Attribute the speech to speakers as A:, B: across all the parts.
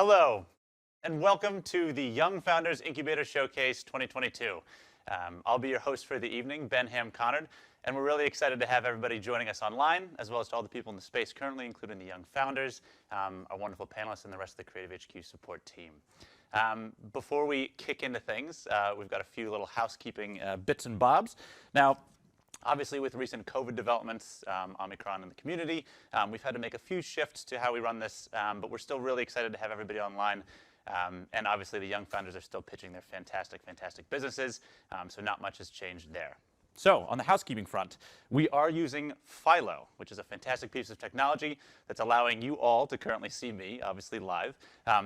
A: Hello, and welcome to the Young Founders Incubator Showcase 2022. I'll be your host for the evening, Ben Ham-Connard, and we're really excited to have everybody joining us online, as well as to all the people in the space currently, including the Young Founders, our wonderful panelists, and the rest of the Creative HQ support team. Before we kick into things, we've got a few little housekeeping bits and bobs. Now, obviously, with recent COVID developments, Omicron in the community, we've had to make a few shifts to how we run this, but we're still really excited to have everybody online. And obviously, the Young Founders are still pitching their fantastic businesses, so not much has changed there. So on the housekeeping front, we are using Philo, which is a fantastic piece of technology that's allowing you all to currently see me, obviously live.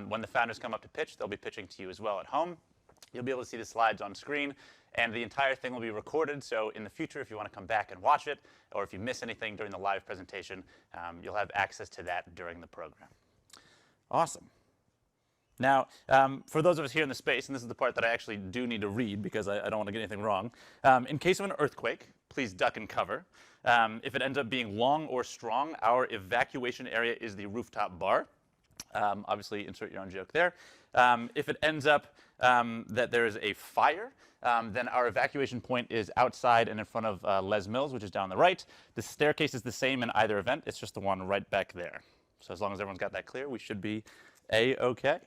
A: When the founders come up to pitch, they'll be pitching to you as well at home. You'll be able to see the slides on screen, and the entire thing will be recorded, so in the future, if you want to come back and watch it, or if you miss anything during the live presentation, you'll have access to that during the program. Awesome. Now, for those of us here in the space, and this is the part that I actually do need to read because I don't want to get anything wrong, in case of an earthquake, please duck and cover. If it ends up being long or strong, our evacuation area is the rooftop bar. Obviously, insert your own joke there. If it ends up that there is a fire, then our evacuation point is outside and in front of Les Mills, which is down the right. The staircase is the same in either event. It's just the one right back there. So as long as everyone's got that clear, we should be A-OK.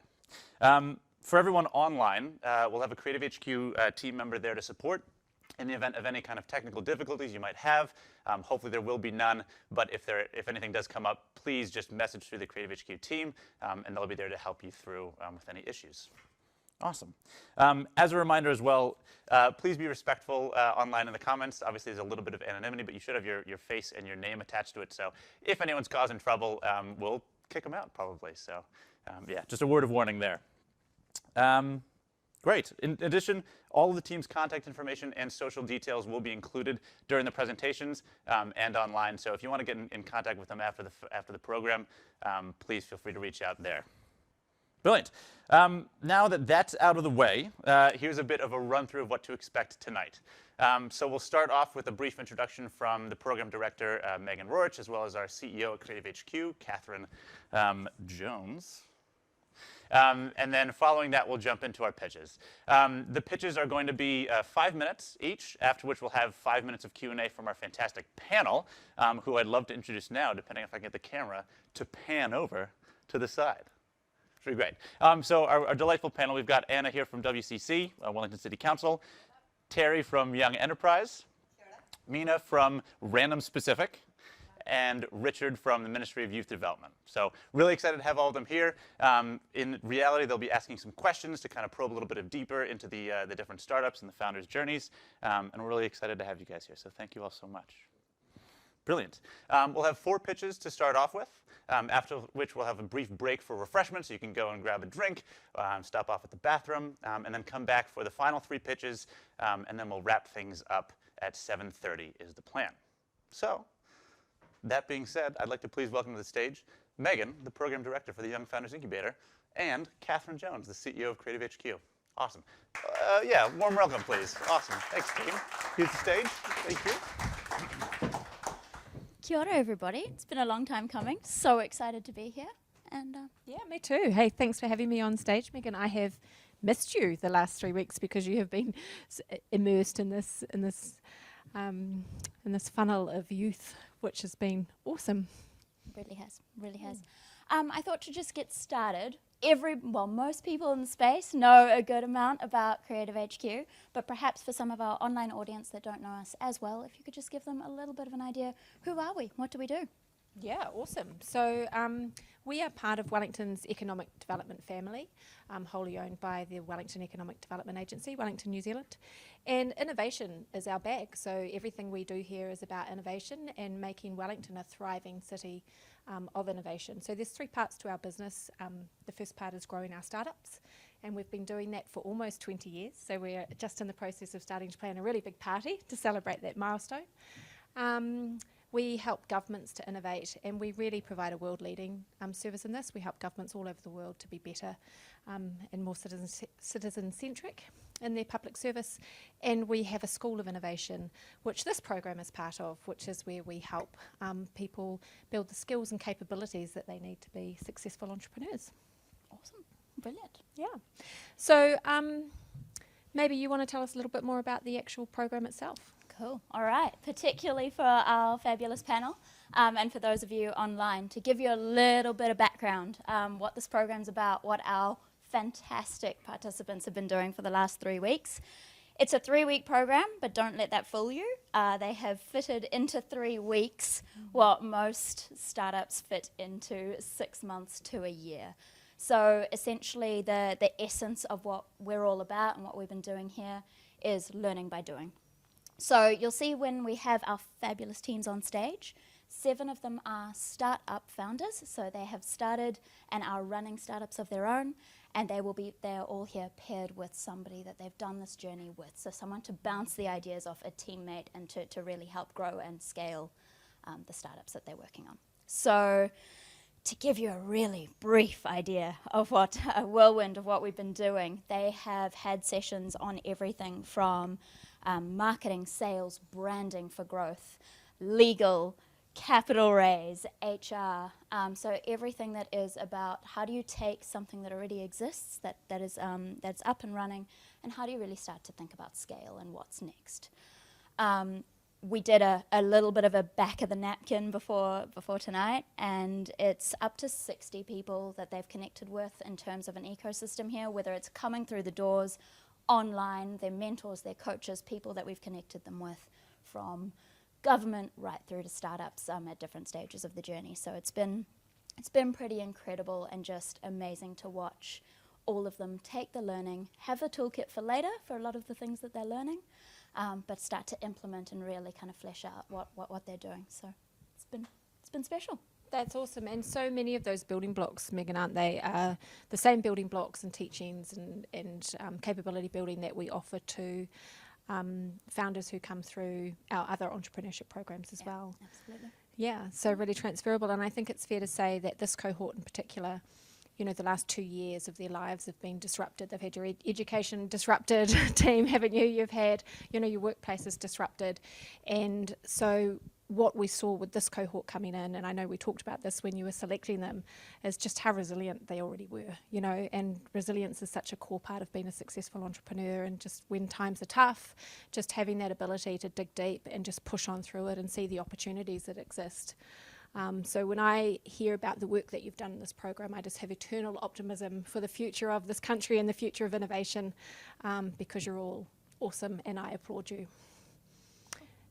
A: For everyone online, we'll have a Creative HQ team member there to support in the event of any kind of technical difficulties you might have. Hopefully there will be none, but if anything does come up, please just message through the Creative HQ team, and they'll be there to help you through with any issues. Awesome. As a reminder as well, please be respectful online in the comments. Obviously, there's a little bit of anonymity, but you should have your face and your name attached to it. So if anyone's causing trouble, we'll kick them out probably. So yeah, just a word of warning there. Great. In addition, all of the team's contact information and social details will be included during the presentations and online. So if you want to get in contact with them after the program, please feel free to reach out there. Brilliant. Now that that's out of the way, here's a bit of a run-through of what to expect tonight. So we'll start off with a brief introduction from the program director, Megan Roerich, as well as our CEO at Creative HQ, Catherine Jones. And then following that, we'll jump into our pitches. The pitches are going to be 5 minutes each, after which we'll have 5 minutes of Q&A from our fantastic panel, who I'd love to introduce now, depending if I can get the camera to pan over to the side. Should be great. So our delightful panel, we've got Anna here from WCC, Wellington City Council, Terry from Young Enterprise, Mina from Random Specific, and Richard from the Ministry of Youth Development. So really excited to have all of them here. In reality, they'll be asking some questions to kind of probe a little bit deeper into the different startups and the founders' journeys. And we're really excited to have you guys here. So thank you all so much. Brilliant. We'll have 4 pitches to start off with, after which we'll have a brief break for refreshment, so you can go and grab a drink, stop off at the bathroom, and then come back for the final 3 pitches, and then we'll wrap things up at 7:30 is the plan. So that being said, I'd like to please welcome to the stage Megan, the program director for the Young Founders Incubator, and Catherine Jones, the CEO of Creative HQ. Awesome. Yeah, warm welcome, please. Awesome. Thanks, team. Here's the stage. Thank you.
B: Kia ora, everybody. It's been a long time coming. So excited to be here. And
C: yeah, me too. Hey, thanks for having me on stage, Megan. I have missed you the last 3 weeks because you have been immersed in this funnel of youth, which has been awesome.
B: Really has, really has. I thought to just get started, most people in the space know a good amount about Creative HQ, but perhaps for some of our online audience that don't know us as well, if you could just give them a little bit of an idea, who are we? What do we do?
C: Yeah, awesome. So we are part of Wellington's economic development family, wholly owned by the Wellington Economic Development Agency, Wellington, New Zealand. And innovation is our bag. So everything we do here is about innovation and making Wellington a thriving city of innovation. So there's 3 parts to our business. The first part is growing our startups, and we've been doing that for almost 20 years. So we're just in the process of starting to plan a really big party to celebrate that milestone. We help governments to innovate, and we really provide a world-leading service in this. We help governments all over the world to be better and more citizen-centric in their public service. And we have a School of Innovation, which this program is part of, which is where we help people build the skills and capabilities that they need to be successful entrepreneurs.
B: Awesome. Brilliant.
C: Yeah. So maybe you want to tell us a little bit more about the actual program itself.
B: Cool. All right. Particularly for our fabulous panel and for those of you online, to give you a little bit of background, what this program's about, what our fantastic participants have been doing for the last 3 weeks. It's a 3-week program, but don't let that fool you. They have fitted into 3 weeks what most startups fit into 6 months to a year. So essentially the essence of what we're all about and what we've been doing here is learning by doing. So you'll see when we have our fabulous teams on stage, 7 of them are startup founders. So they have started and are running startups of their own, and they're all here paired with somebody that they've done this journey with. So someone to bounce the ideas off, a teammate, and to really help grow and scale the startups that they're working on. So to give you a really brief idea of a whirlwind of what we've been doing, they have had sessions on everything from marketing, sales, branding for growth, legal, capital raise, HR, so everything that is about how do you take something that already exists, that's up and running, and how do you really start to think about scale and what's next. We did a little bit of a back of the napkin before tonight, and it's up to 60 people that they've connected with in terms of an ecosystem here, whether it's coming through the doors, online, their mentors, their coaches, people that we've connected them with from government right through to startups at different stages of the journey. So it's been pretty incredible and just amazing to watch all of them take the learning, have a toolkit for later for a lot of the things that they're learning, but start to implement and really kind of flesh out what they're doing. So it's been special.
C: That's awesome. And so many of those building blocks, Megan, aren't they, are the same building blocks and teachings and capability building that we offer to founders who come through our other entrepreneurship programs as well.
B: Absolutely.
C: Yeah, so really transferable. And I think it's fair to say that this cohort in particular, you know, the last 2 years of their lives have been disrupted. They've had your education disrupted, team, haven't you? You've had, you know, your workplaces disrupted. And so what we saw with this cohort coming in, and I know we talked about this when you were selecting them, is just how resilient they already were, you know, and resilience is such a core part of being a successful entrepreneur, and just when times are tough, just having that ability to dig deep and just push on through it and see the opportunities that exist. So when I hear about the work that you've done in this program, I just have eternal optimism for the future of this country and the future of innovation, because you're all awesome and I applaud you.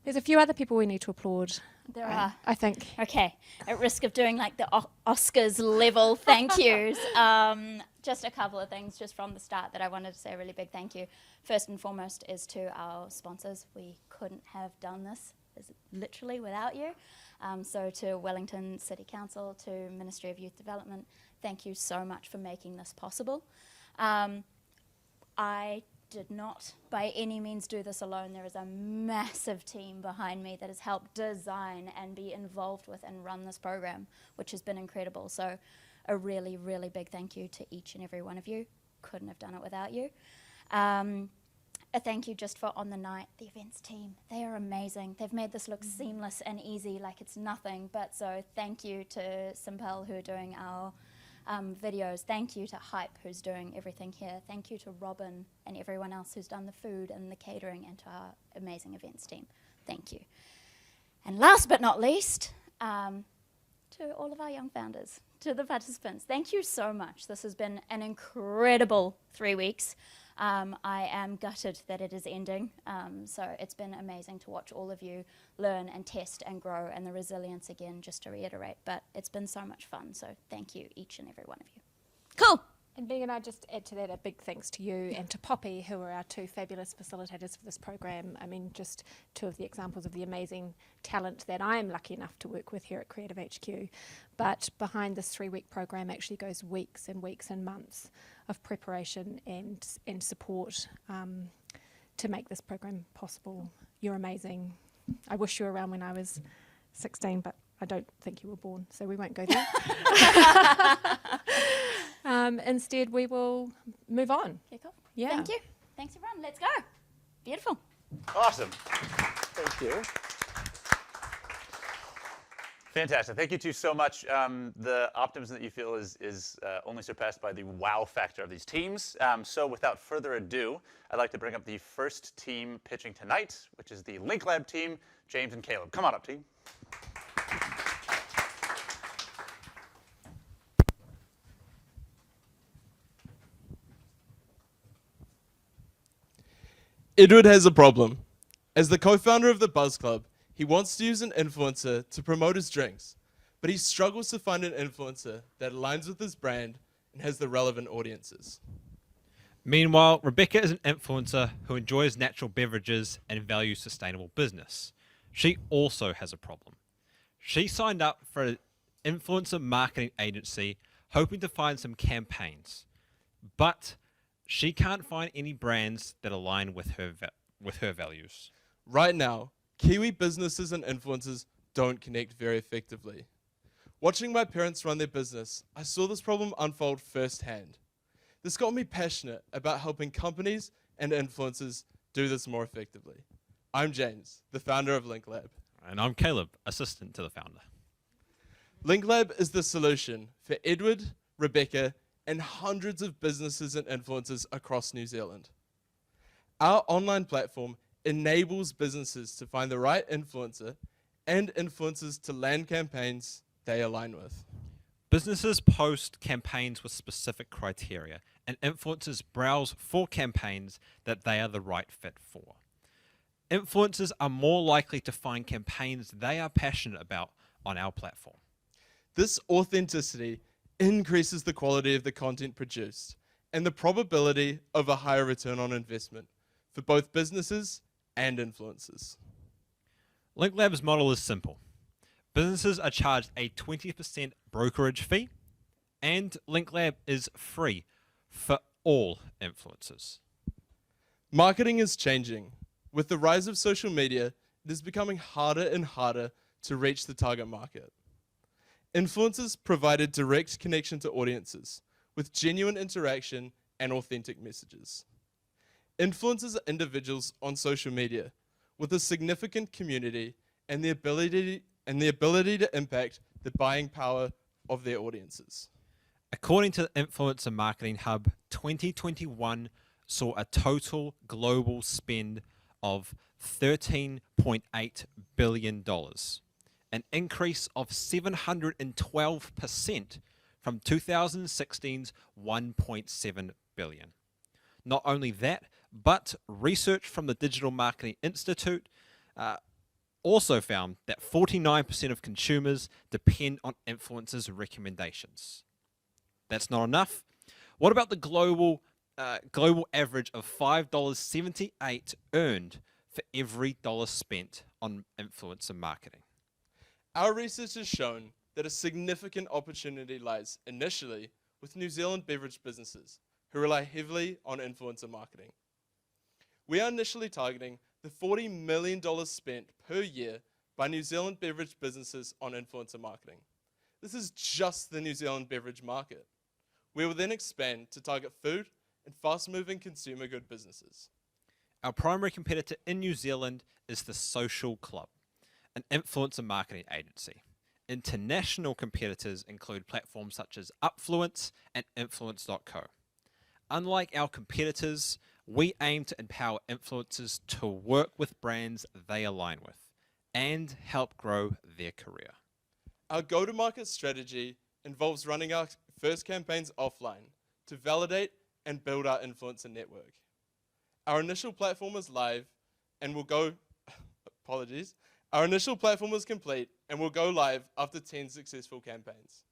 C: There's a few other people we need to applaud.
B: There are.
C: I think.
B: Okay, at risk of doing like the Oscars level thank yous, just a couple of things just from the start that I wanted to say a really big thank you. First and foremost is to our sponsors. We couldn't have done this literally without you. So to Wellington City Council, to Ministry of Youth Development, thank you so much for making this possible. I did not by any means do this alone. There is a massive team behind me that has helped design and be involved with and run this program, which has been incredible. So a really, really big thank you to each and every one of you. Couldn't have done it without you. A thank you just for on the night, the events team. They are amazing. They've made this look seamless and easy, like it's nothing. But so thank you to Simpel, who are doing our videos. Thank you to Hype, who's doing everything here. Thank you to Robin and everyone else who's done the food and the catering, and to our amazing events team. Thank you. And last but not least, to all of our young founders, to the participants, thank you so much. This has been an incredible 3 weeks. I am gutted that it is ending. So it's been amazing to watch all of you learn and test and grow, and the resilience again, just to reiterate. But it's been so much fun. So thank you, each and every one of you. Cool.
C: And Megan, I just add to that a big thanks to you and to Poppy, who are our 2 fabulous facilitators for this program. I mean, just 2 of the examples of the amazing talent that I am lucky enough to work with here at Creative HQ. But behind this 3-week program actually goes weeks and weeks and months of preparation and support to make this program possible. You're amazing. I wish you were around when I was 16, but I don't think you were born, so we won't go there. Instead, we will move on.
B: Kick off.
C: Yeah.
B: Thank you. Thanks, everyone. Let's go. Beautiful.
A: Awesome. Thank you. Fantastic. Thank you two so much. The optimism that you feel is only surpassed by the wow factor of these teams. So without further ado, I'd like to bring up the first team pitching tonight, which is the Linklab team, James and Caleb. Come on up, team.
D: Edward has a problem. As the co-founder of the Buzz Club, he wants to use an influencer to promote his drinks, but he struggles to find an influencer that aligns with his brand and has the relevant audiences.
E: Meanwhile, Rebecca is an influencer who enjoys natural beverages and values sustainable business. She also has a problem. She signed up for an influencer marketing agency hoping to find some campaigns, but she can't find any brands that align with her values.
D: Right now, Kiwi businesses and influencers don't connect very effectively. Watching my parents run their business, I saw this problem unfold firsthand. This got me passionate about helping companies and influencers do this more effectively. I'm James, the founder of Linklab.
E: And I'm Caleb, assistant to the founder.
D: Linklab is the solution for Edward, Rebecca, and hundreds of businesses and influencers across New Zealand. Our online platform enables businesses to find the right influencer and influencers to land campaigns they align with.
E: Businesses post campaigns with specific criteria, and influencers browse for campaigns that they are the right fit for. Influencers are more likely to find campaigns they are passionate about on our platform.
D: This authenticity increases the quality of the content produced and the probability of a higher return on investment for both businesses and influencers.
E: Linklab's model is simple. Businesses are charged a 20% brokerage fee, and Linklab is free for all influencers.
D: Marketing is changing. With the rise of social media, it is becoming harder and harder to reach the target market. Influencers provide a direct connection to audiences with genuine interaction and authentic messages. Influencers are individuals on social media with a significant community and the ability to impact the buying power of their audiences.
E: According to the Influencer Marketing Hub, 2021 saw a total global spend of $13.8 billion, an increase of 712% from 2016's $1.7 billion. Not only that, but research from the Digital Marketing Institute also found that 49% of consumers depend on influencers' recommendations. That's not enough. What about the global average of $5.78 earned for every dollar spent on influencer marketing?
D: Our research has shown that a significant opportunity lies initially with New Zealand beverage businesses who rely heavily on influencer marketing. We are initially targeting the $40 million spent per year by New Zealand beverage businesses on influencer marketing. This is just the New Zealand beverage market. We will then expand to target food and fast-moving consumer good businesses.
E: Our primary competitor in New Zealand is the Social Club, an influencer marketing agency. International competitors include platforms such as Upfluence and Influence.co. Unlike our competitors, we aim to empower influencers to work with brands they align with and help grow their career.
D: Our go-to-market strategy involves running our first campaigns offline to validate and build our influencer network. Our initial platform is live and will go, Our initial platform is complete and will go live after 10 successful campaigns.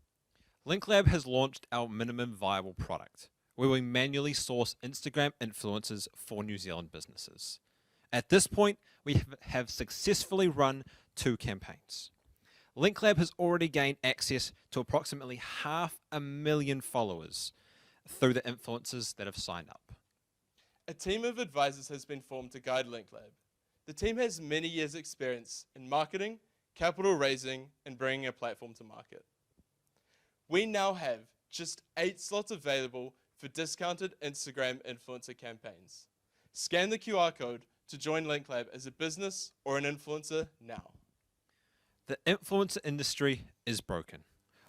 E: Linklab has launched our minimum viable product, where we manually source Instagram influencers for New Zealand businesses. At this point, we have successfully run 2 campaigns. Linklab has already gained access to approximately 500,000 followers through the influencers that have signed up.
D: A team of advisors has been formed to guide Linklab. The team has many years' experience in marketing, capital raising, and bringing a platform to market. We now have just 8 slots available for discounted Instagram influencer campaigns. Scan the QR code to join Linklab as a business or an influencer now.
E: The influencer industry is broken.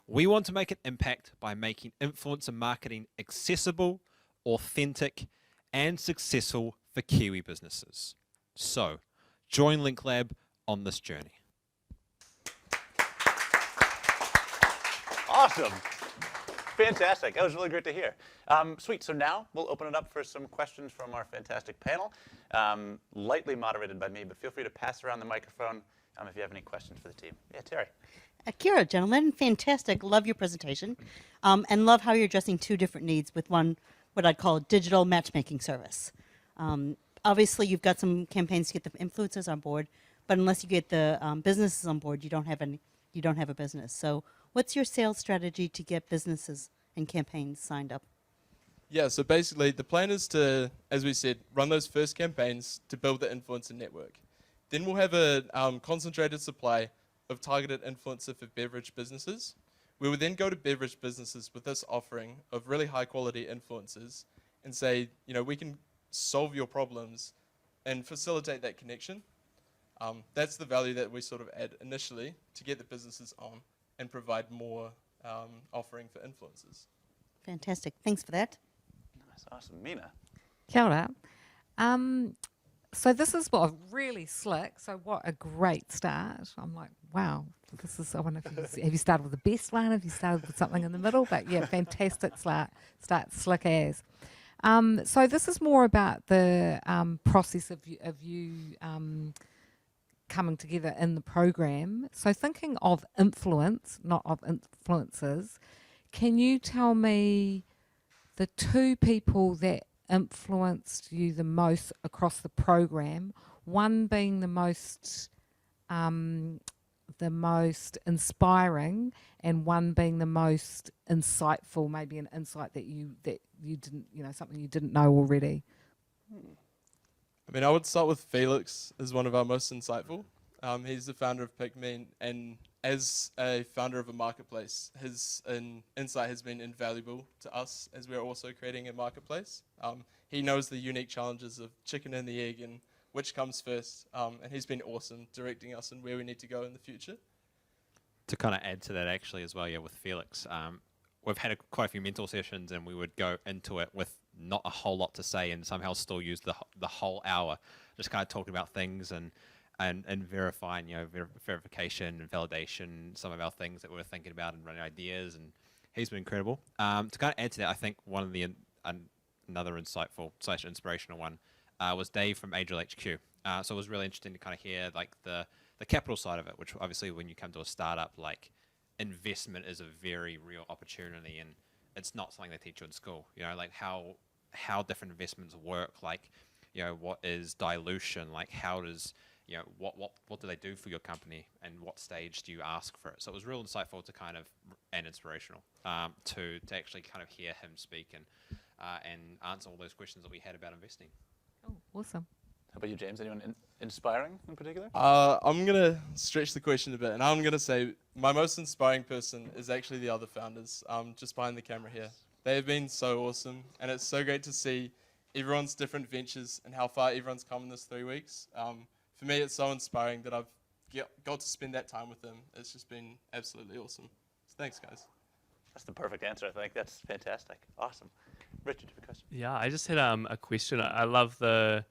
E: We want to make an impact by making influencer marketing accessible, authentic, and successful for Kiwi businesses. So, join Linklab on this journey.
A: Awesome. Fantastic. That was really great to hear. Sweet. So now we'll open it up for some questions from our fantastic panel, lightly moderated by me, but feel free to pass around the microphone if you have any questions for the team. Yeah, Terry.
F: Akira, gentlemen, fantastic. Love your presentation, and love how you're addressing two different needs with one, what I'd call a digital matchmaking service. Obviously, you've got some campaigns to get the influencers on board, but unless you get the businesses on board, you don't have a business. So, what's your sales strategy to get businesses and campaigns signed up?
D: Yeah, so basically the plan is to, as we said, run those first campaigns to build the influencer network. Then we'll have a concentrated supply of targeted influencer for beverage businesses. We will then go to beverage businesses with this offering of really high quality influencers and say, we can solve your problems and facilitate that connection. That's the value that we sort of add initially to get the businesses on and provide more offering for influencers.
F: Fantastic. Thanks for that.
A: That's awesome. Mina.
G: Kia ora. So this is really slick. So what a great start. I'm like, wow, I wonder if have you started with the best one? Have you started with something in the middle? But yeah, fantastic start, slick as. So this is more about the process of you coming together in the program. So thinking of influence, not of influencers, can you tell me the two people that influenced you the most across the program, one being the most inspiring and one being the most insightful, maybe an insight that you didn't, something you didn't know already?
D: I would start with Felix as one of our most insightful. He's the founder of PickMe, and as a founder of a marketplace, his insight has been invaluable to us as we're also creating a marketplace. He knows the unique challenges of chicken and the egg and which comes first, and he's been awesome directing us in where we need to go in the future.
E: To kind of add to that actually as well, with Felix, we've had quite a few mentor sessions and we would go into it with not a whole lot to say and somehow still use the whole hour, just kind of talking about things and verifying, verification and validation, some of our things that we were thinking about and running ideas, and he's been incredible. To kind of add to that, I think one of the another insightful / inspirational one was Dave from Agile HQ. So it was really interesting to kind of hear the capital side of it, which obviously when you come to a startup, investment is a very real opportunity, and it's not something they teach you in school. How different investments work. What is dilution? How does what do they do for your company, and what stage do you ask for it? So it was real insightful to kind of and inspirational to actually kind of hear him speak and answer all those questions that we had about investing.
G: Oh, awesome.
A: How about you, James? Anyone inspiring in particular?
D: I'm going to stretch the question a bit, and I'm going to say my most inspiring person is actually the other founders, just behind the camera here. They have been so awesome, and it's so great to see everyone's different ventures and how far everyone's come in this 3 weeks. For me, it's so inspiring that I've got to spend that time with them. It's just been absolutely awesome. So thanks, guys.
A: That's the perfect answer, I think. That's fantastic. Awesome. Richard, do you have a question?
H: Yeah, I just had a question. I love the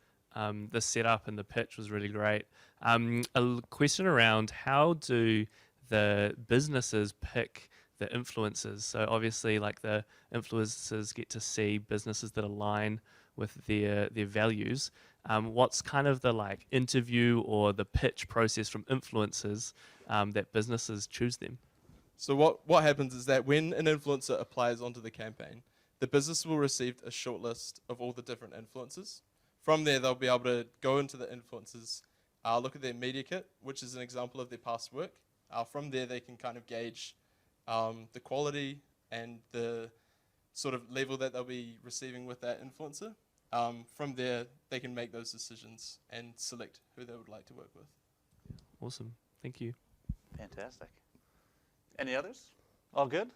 H: setup and the pitch was really great. A question around how do the businesses pick the influencers? So obviously, the influencers get to see businesses that align with their values. What's kind of the interview or the pitch process from influencers that businesses choose them?
D: So what happens is that when an influencer applies onto the campaign, the business will receive a short list of all the different influencers. From there, they'll be able to go into the influencers, look at their media kit, which is an example of their past work. From there, they can kind of gauge the quality and the sort of level that they'll be receiving with that influencer. From there, they can make those decisions and select who they would like to work with.
H: Awesome. Thank you.
A: Fantastic. Any others? All good?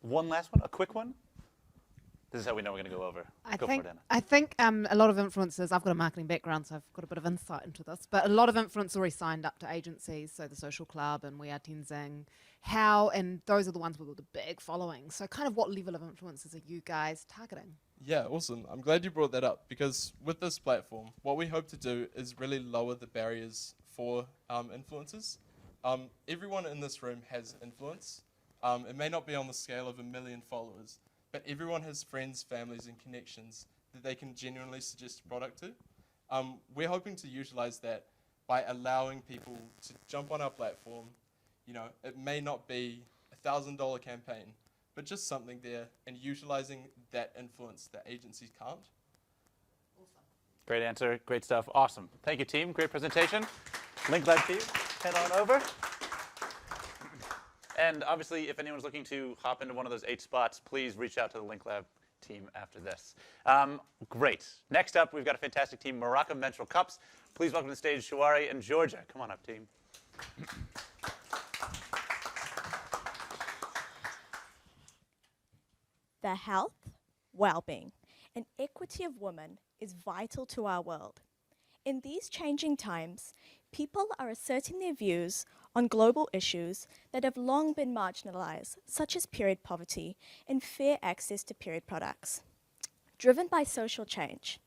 A: One last one, a quick one. This is how we know we're going to go over.
I: I
A: Go
I: think
A: for it, Anna.
I: I think a lot of influencers. I've got a marketing background, so I've got a bit of insight into this. But a lot of influencers already signed up to agencies, so the Social Club and We Are Tenzing. And those are the ones with the big followings. So, kind of, what level of influencers are you guys targeting?
D: Yeah, awesome. I'm glad you brought that up because with this platform, what we hope to do is really lower the barriers for influencers. Everyone in this room has influence. It may not be on the scale of 1 million followers, but everyone has friends, families, and connections that they can genuinely suggest a product to. We're hoping to utilize that by allowing people to jump on our platform. You know, it may not be $1,000 campaign, but just something there and utilizing that influence that agencies can't.
A: Great answer. Great stuff. Awesome. Thank you, team. Great presentation. Linklab team, head on over. And obviously, if anyone's looking to hop into one of those 8 spots, please reach out to the Linklab team after this. Great. Next up, we've got a fantastic team, Morocco Menstrual Cups. Please welcome to the stage Shawari and Georgia. Come on up, team.
J: The health, well-being, and equity of women is vital to our world. In these changing times, people are asserting their views on global issues that have long been marginalized, such as period poverty and fair access to period products. Driven by social change,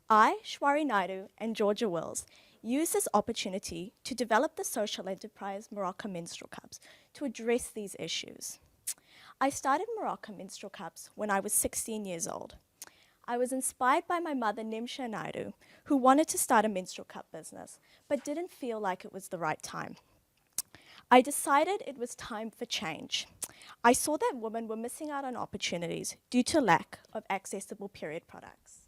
J: I, Shwari Naidu, and Georgia Wills use this opportunity to develop the social enterprise Morocco Menstrual Cups to address these issues. I started Morocco Menstrual Cups when I was 16 years old. I was inspired by my mother, Nimsha Naidu, who wanted to start a menstrual cup business, but didn't feel like it was the right time. I decided it was time for change. I saw that women were missing out on opportunities due to lack of accessible period products.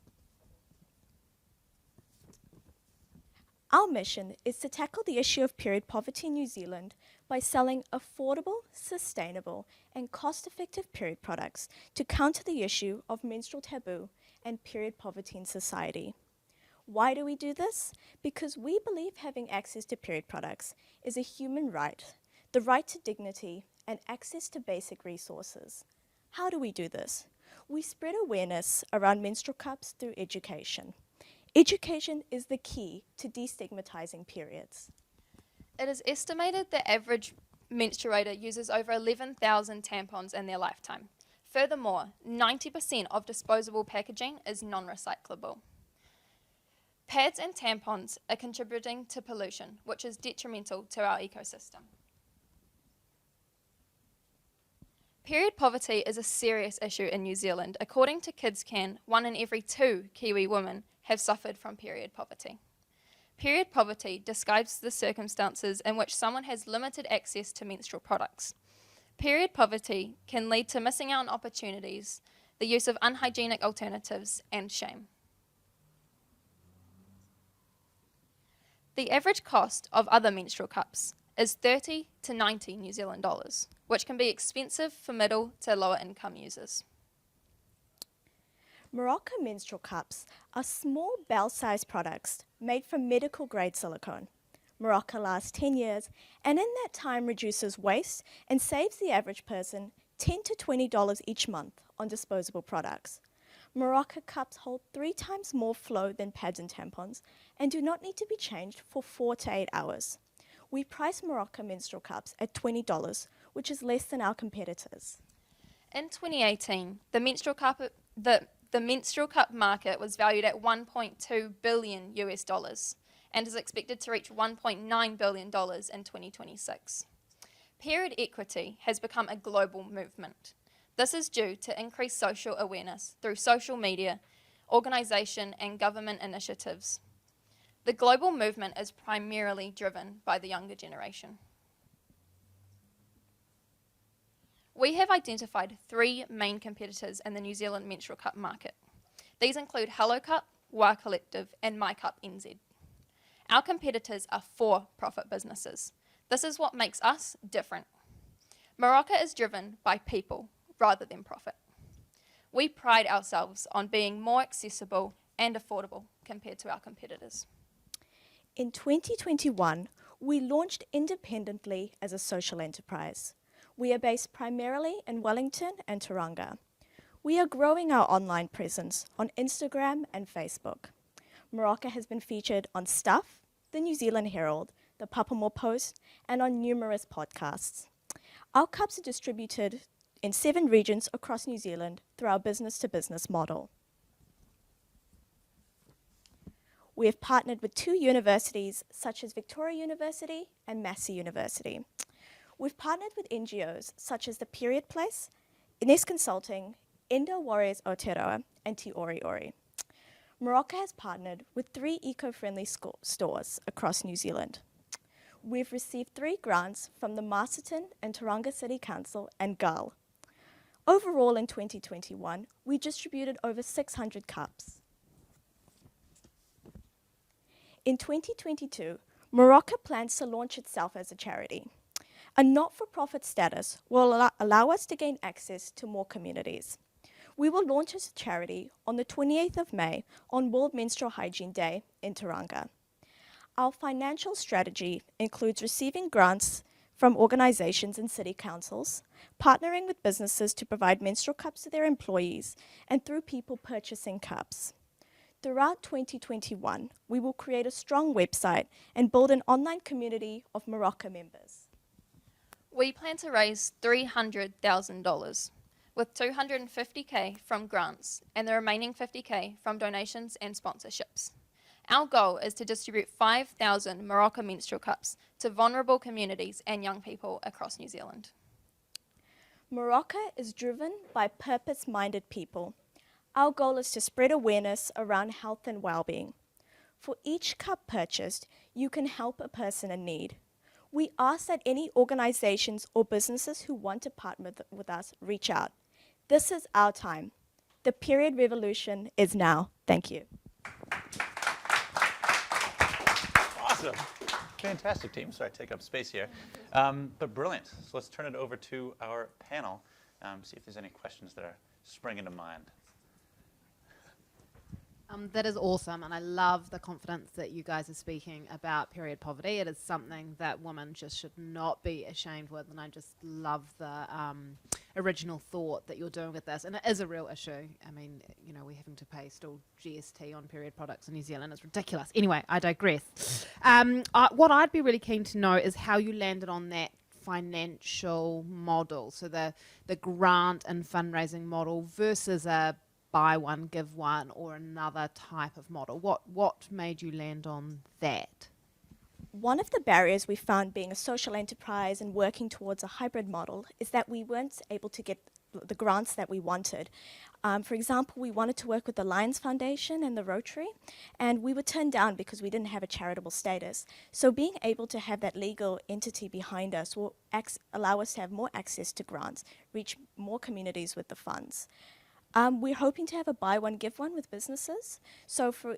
J: Our mission is to tackle the issue of period poverty in New Zealand by selling affordable, sustainable, and cost-effective period products to counter the issue of menstrual taboo and period poverty in society. Why do we do this? Because we believe having access to period products is a human right, the right to dignity and access to basic resources. How do we do this? We spread awareness around menstrual cups through education. Education is the key to destigmatizing periods.
K: It is estimated the average menstruator uses over 11,000 tampons in their lifetime. Furthermore, 90% of disposable packaging is non-recyclable. Pads and tampons are contributing to pollution, which is detrimental to our ecosystem. Period poverty is a serious issue in New Zealand. According to KidsCan, 1 in every 2 Kiwi women have suffered from period poverty. Period poverty describes the circumstances in which someone has limited access to menstrual products. Period poverty can lead to missing out on opportunities, the use of unhygienic alternatives, and shame. The average cost of other menstrual cups is 30 to 90 New Zealand dollars, which can be expensive for middle to lower income users.
J: Morocco menstrual cups are small bell-sized products made from medical-grade silicone. Morocco lasts 10 years and in that time reduces waste and saves the average person $10 to $20 each month on disposable products. Morocco cups hold 3 times more flow than pads and tampons and do not need to be changed for 4 to 8 hours. We price Morocco menstrual cups at $20, which is less than our competitors.
K: In 2018, the menstrual cup market was valued at $1.2 billion US dollars and is expected to reach $1.9 billion in 2026. Period equity has become a global movement. This is due to increased social awareness through social media, organisation and government initiatives. The global movement is primarily driven by the younger generation. We have identified 3 main competitors in the New Zealand menstrual cup market. These include Hello Cup, Wa Collective, and My Cup NZ. Our competitors are for-profit businesses. This is what makes us different. Morocco is driven by people rather than profit. We pride ourselves on being more accessible and affordable compared to our competitors.
J: In 2021, we launched independently as a social enterprise. We are based primarily in Wellington and Tauranga. We are growing our online presence on Instagram and Facebook. Morocco has been featured on Stuff, the New Zealand Herald, the Papamour Post, and on numerous podcasts. Our cups are distributed in 7 regions across New Zealand through our business-to-business model. We have partnered with 2 universities such as Victoria University and Massey University. We've partnered with NGOs such as the Period Place, Ines Consulting, Endo Warriors Aotearoa, and Te Ori Ori. Morocco has partnered with 3 eco-friendly stores across New Zealand. We've received 3 grants from the Masterton and Tauranga City Council and GAL. Overall in 2021, we distributed over 600 cups. In 2022, Morocco plans to launch itself as a charity. A not-for-profit status will allow us to gain access to more communities. We will launch as a charity on the 28th of May on World Menstrual Hygiene Day in Tauranga. Our financial strategy includes receiving grants from organizations and city councils, partnering with businesses to provide menstrual cups to their employees, and through people purchasing cups. Throughout 2021, we will create a strong website and build an online community of Morocco members.
K: We plan to raise $300,000, with $250K from grants and the remaining $50K from donations and sponsorships. Our goal is to distribute 5,000 Morocco menstrual cups to vulnerable communities and young people across New Zealand.
J: Morocco is driven by purpose-minded people. Our goal is to spread awareness around health and well-being. For each cup purchased, you can help a person in need. We ask that any organizations or businesses who want to partner with us reach out. This is our time. The period revolution is now. Thank you.
A: Awesome. Fantastic, team. Sorry, I take up space here. But brilliant. So let's turn it over to our panel, see if there's any questions that are springing to mind.
I: That is awesome, and I love the confidence that you guys are speaking about period poverty. It is something that women just should not be ashamed with, and I just love the original thought that you're doing with this. And it is a real issue. I mean, you know, we're having to pay still GST on period products in New Zealand. It's ridiculous. Anyway, I digress. What I'd be really keen to know is how you landed on that financial model, so the grant and fundraising model versus a buy one, give one, or another type of model. What made you land on that?
J: One of the barriers we found being a social enterprise and working towards a hybrid model is that we weren't able to get the grants that we wanted. For example, we wanted to work with the Lions Foundation and the Rotary, and we were turned down because we didn't have a charitable status. So being able to have that legal entity behind us will allow us to have more access to grants, reach more communities with the funds. We're hoping to have a buy one, give one with businesses. So for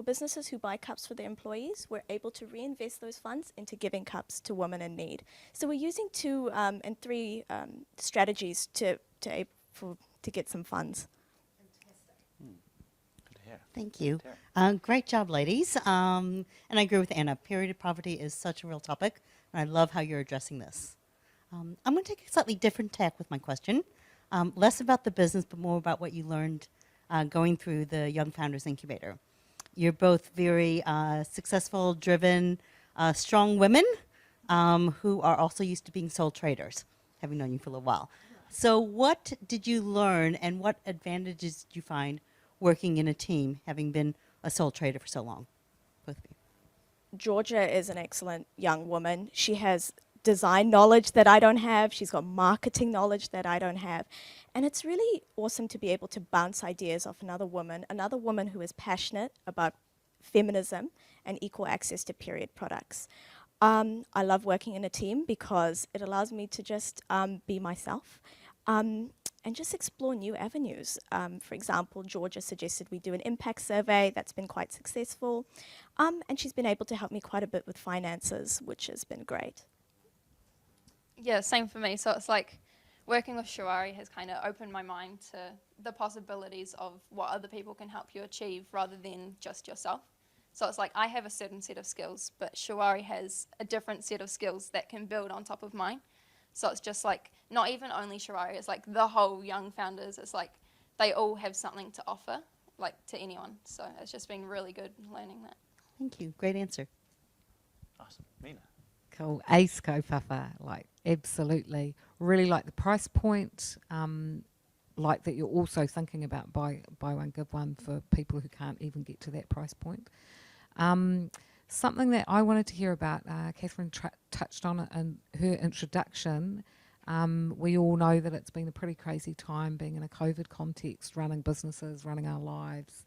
J: businesses who buy cups for their employees, we're able to reinvest those funds into giving cups to women in need. So we're using 2 and 3 strategies to get some funds.
A: Good to hear.
F: Thank you. Great job, ladies. And I agree with Anna. Period poverty is such a real topic, and I love how you're addressing this. I'm going to take a slightly different tack with my question. Less about the business, but more about what you learned going through the Young Founders Incubator. You're both very successful, driven, strong women who are also used to being sole traders, having known you for a little while. So what did you learn, and what advantages did you find working in a team, having been a sole trader for so long? Both of you.
J: Georgia is an excellent young woman. She has design knowledge that I don't have. She's got marketing knowledge that I don't have. And it's really awesome to be able to bounce ideas off another woman who is passionate about feminism and equal access to period products. I love working in a team because it allows me to just be myself and just explore new avenues. For example, Georgia suggested we do an impact survey. That's been quite successful. And she's been able to help me quite a bit with finances, which has been great.
K: Yeah, same for me. So it's like working with Shawari has kind of opened my mind to the possibilities of what other people can help you achieve rather than just yourself. So it's like I have a certain set of skills, but Shawari has a different set of skills that can build on top of mine. So it's just like not even only Shirari, it's like the whole Young Founders. It's like they all have something to offer, like to anyone. So it's just been really good learning that.
F: Thank you. Great answer.
A: Awesome. Mina.
G: Cool. Ace kaupapa, like absolutely. Really like the price point. Like that you're also thinking about buy one, give one for people who can't even get to that price point. Something that I wanted to hear about, Catherine touched on it in her introduction. We all know that it's been a pretty crazy time being in a COVID context, running businesses, running our lives,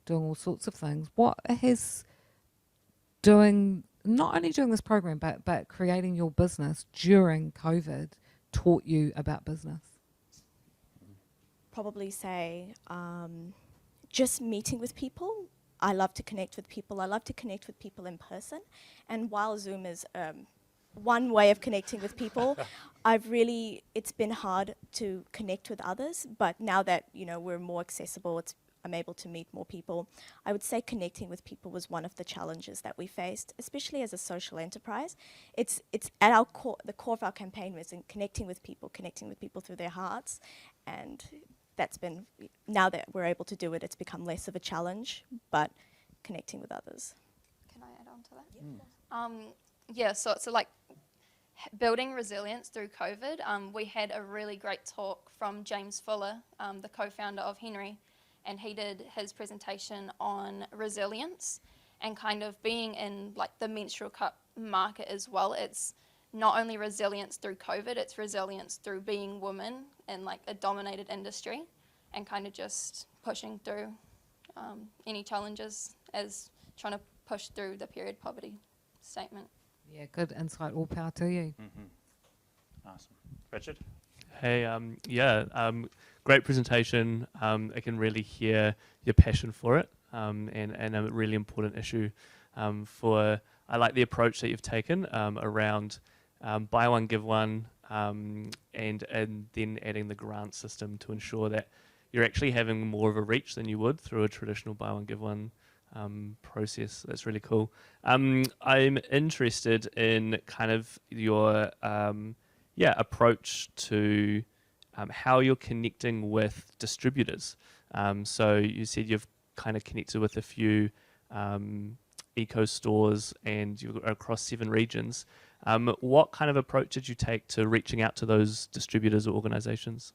G: doing all sorts of things. What has not only doing this program, but creating your business during COVID taught you about business?
J: Probably say just meeting with people. I love to connect with people. I love to connect with people in person. And while Zoom is one way of connecting with people, it's been hard to connect with others. But now that, we're more accessible, I'm able to meet more people. I would say connecting with people was one of the challenges that we faced, especially as a social enterprise. It's at our core, the core of our campaign was in connecting with people through their hearts. And that's been, now that we're able to do it, it's become less of a challenge, but connecting with others.
K: Can I add on to that? So like building resilience through COVID. We had a really great talk from James Fuller, the co-founder of Henry, and he did his presentation on resilience and kind of being in like the menstrual cup market as well. It's not only resilience through COVID, it's resilience through being women in like a dominated industry and kind of just pushing through any challenges as trying to push through the period poverty statement.
G: Yeah, good insight. All power to you.
A: Awesome. Richard?
H: Hey, great presentation. I can really hear your passion for it, and a really important issue I like the approach that you've taken around buy one, give one, and then adding the grant system to ensure that you're actually having more of a reach than you would through a traditional buy one, give one process. That's really cool. I'm interested in kind of your approach to how you're connecting with distributors. So you said you've kind of connected with a few eco stores and you're across 7 regions. What kind of approach did you take to reaching out to those distributors or organizations?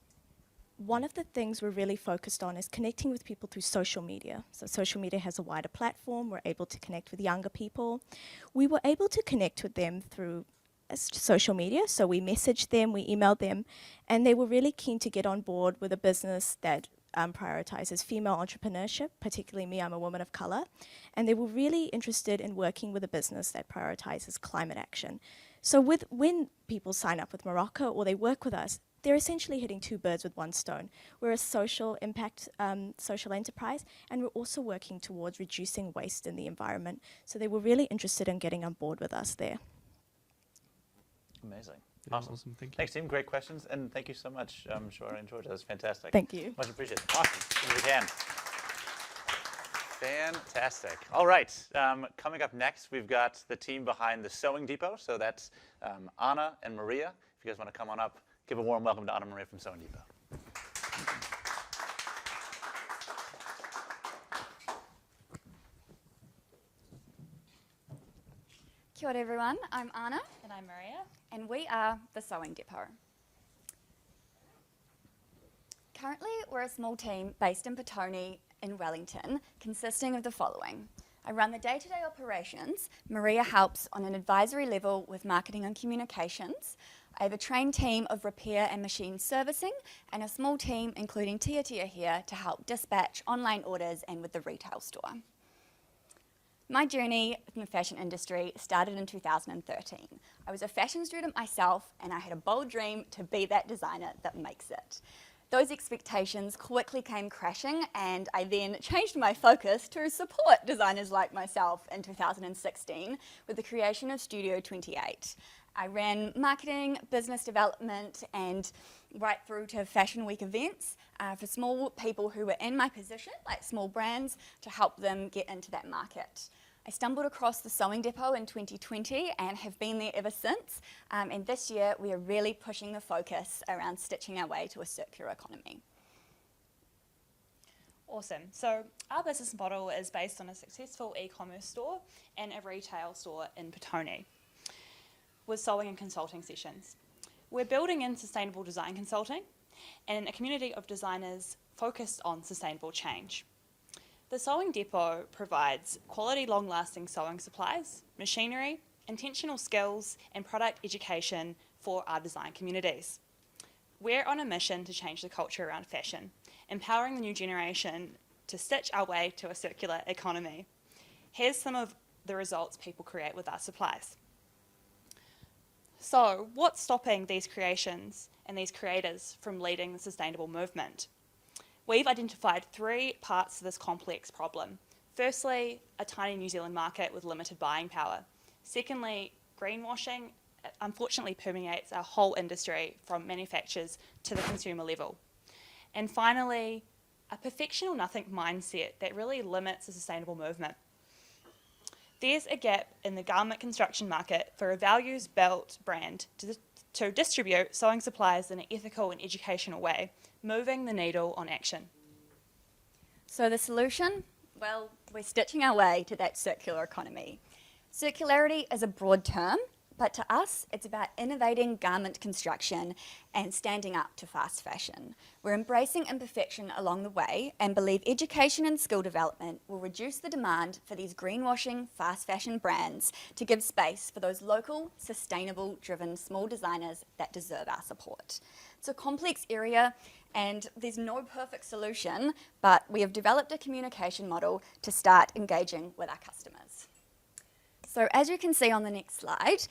J: One of the things we're really focused on is connecting with people through social media. So social media has a wider platform. We're able to connect with younger people. We were able to connect with them through social media. So we messaged them, we emailed them, and they were really keen to get on board with a business that prioritizes female entrepreneurship, particularly me, I'm a woman of color. And they were really interested in working with a business that prioritizes climate action. So when people sign up with Morocco or they work with us, they're essentially hitting 2 birds with 1 stone. We're a social impact social enterprise, and we're also working towards reducing waste in the environment. So they were really interested in getting on board with us there.
A: Amazing.
H: Yeah,
A: Awesome.
H: Thank you.
A: Thanks, team. Great questions. And thank you so much, Shora and Georgia. That was fantastic.
J: Thank you.
A: Much appreciated. Awesome. Give it a hand. Fantastic. All right. Coming up next, we've got the team behind the Sewing Depot. So that's Anna and Maria. If you guys want to come on up, give a warm welcome to Anna and Maria from Sewing Depot.
L: Kia ora everyone, I'm Anna. And I'm Maria. And we are the Sewing Depot. Currently, we're a small team based in Petone in Wellington, consisting of the following. I run the day-to-day operations. Maria helps on an advisory level with marketing and communications. I have a trained team of repair and machine servicing, and a small team, including Tia here, to help dispatch online orders and with the retail store. My journey in the fashion industry started in 2013. I was a fashion student myself, and I had a bold dream to be that designer that makes it. Those expectations quickly came crashing, and I then changed my focus to support designers like myself in 2016 with the creation of Studio 28. I ran marketing, business development, and right through to Fashion Week events for small people who were in my position, like small brands, to help them get into that market. I stumbled across the Sewing Depot in 2020 and have been there ever since. And this year we are really pushing the focus around stitching our way to a circular economy.
M: Awesome. So our business model is based on a successful e-commerce store and a retail store in Petone with sewing and consulting sessions. We're building in sustainable design consulting and a community of designers focused on sustainable change. The Sewing Depot provides quality, long-lasting sewing supplies, machinery, intentional skills, and product education for our design communities. We're on a mission to change the culture around fashion, empowering the new generation to stitch our way to a circular economy. Here's some of the results people create with our supplies. So, what's stopping these creations and these creators from leading the sustainable movement? We've identified 3 parts to this complex problem. Firstly, a tiny New Zealand market with limited buying power. Secondly, greenwashing unfortunately permeates our whole industry from manufacturers to the consumer level. And finally, a perfection or nothing mindset that really limits the sustainable movement. There's a gap in the garment construction market for a values-built brand to distribute sewing supplies in an ethical and educational way, moving the needle on action.
L: So the solution? Well, we're stitching our way to that circular economy. Circularity is a broad term, but to us, it's about innovating garment construction and standing up to fast fashion. We're embracing imperfection along the way and believe education and skill development will reduce the demand for these greenwashing fast fashion brands to give space for those local, sustainable-driven small designers that deserve our support. It's a complex area and there's no perfect solution, but we have developed a communication model to start engaging with our customers. So as you can see on the next slide,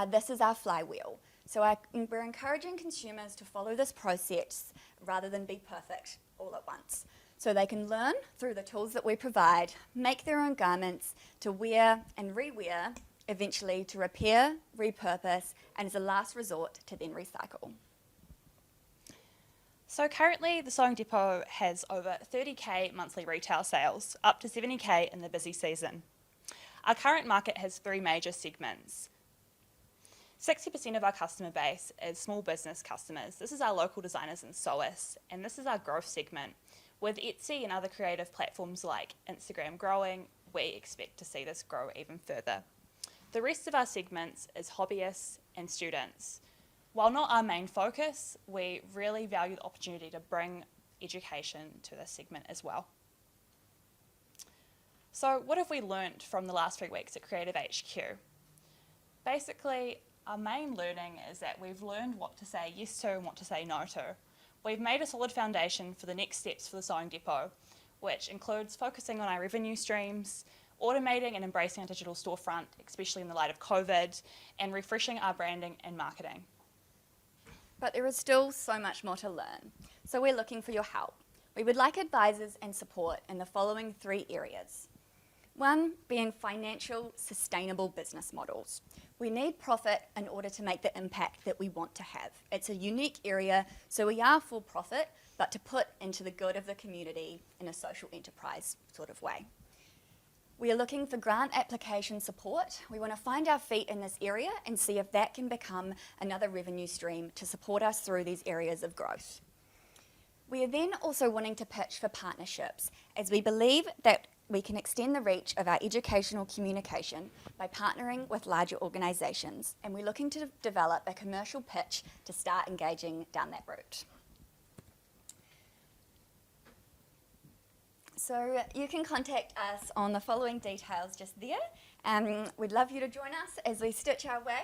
L: this is our flywheel. So we're encouraging consumers to follow this process rather than be perfect all at once. So they can learn through the tools that we provide, make their own garments to wear and rewear, eventually to repair, repurpose, and as a last resort to then recycle.
M: So currently, the Sewing Depot has over 30k monthly retail sales, up to 70k in the busy season. Our current market has 3 major segments. 60% of our customer base is small business customers. This is our local designers and sewists, and this is our growth segment. With Etsy and other creative platforms like Instagram growing, we expect to see this grow even further. The rest of our segments is hobbyists and students. While not our main focus, we really value the opportunity to bring education to this segment as well. So what have we learned from the last 3 weeks at Creative HQ? Basically, our main learning is that we've learned what to say yes to and what to say no to. We've made a solid foundation for the next steps for the Sewing Depot, which includes focusing on our revenue streams, automating and embracing our digital storefront, especially in the light of COVID, and refreshing our branding and marketing.
L: But there is still so much more to learn, so we're looking for your help. We would like advisors and support in the following 3 areas. 1 being financial, sustainable business models. We need profit in order to make the impact that we want to have. It's a unique area, so we are for profit, but to put into the good of the community in a social enterprise sort of way. We are looking for grant application support. We want to find our feet in this area and see if that can become another revenue stream to support us through these areas of growth. We are then also wanting to pitch for partnerships, as we believe that we can extend the reach of our educational communication by partnering with larger organisations, and we're looking to develop a commercial pitch to start engaging down that route. So you can contact us on the following details just there. We'd love you to join us as we stitch our way.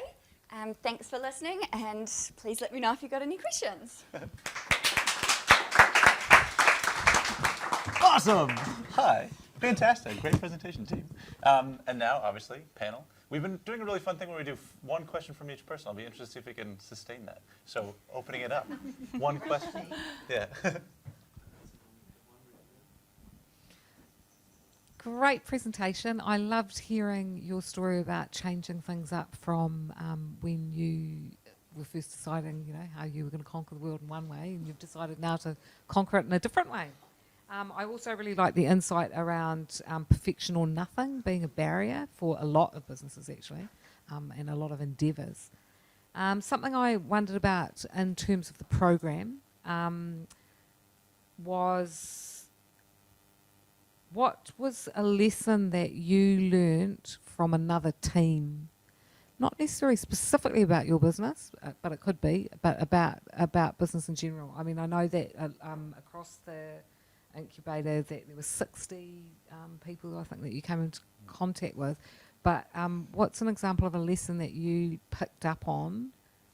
L: Thanks for listening, and please let me know if you've got any questions.
A: Awesome! Hi. Fantastic. Great presentation, team. And now, obviously, panel. We've been doing a really fun thing where we do 1 question from each person. I'll be interested to see if we can sustain that. So, opening it up. 1 question. Yeah.
G: Great presentation. I loved hearing your story about changing things up from when you were first deciding, how you were going to conquer the world in one way, and you've decided now to conquer it in a different way. I also really like the insight around perfection or nothing being a barrier for a lot of businesses, actually, and a lot of endeavours. Something I wondered about in terms of the program was, what was a lesson that you learnt from another team? Not necessarily specifically about your business, but it could be, but about business in general. I mean, I know that across the incubator that there were 60 people, I think, that you came into contact with. But what's an example of a lesson that you picked up on,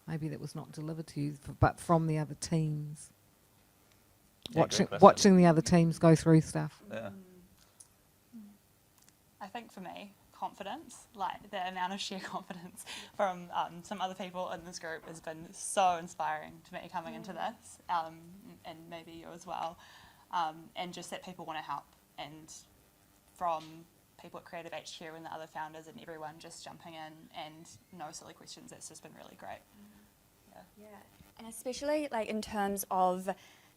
G: maybe that was not delivered to you, but from the other teams?
A: Yeah,
G: Watching the other teams go through stuff.
A: Yeah.
M: I think for me, confidence, like the amount of sheer confidence from some other people in this group has been so inspiring to me coming into this, and maybe you as well, and just that people want to help, and from people at Creative HQ and the other founders and everyone just jumping in and no silly questions, it's just been really great.
L: Yeah, and especially like in terms of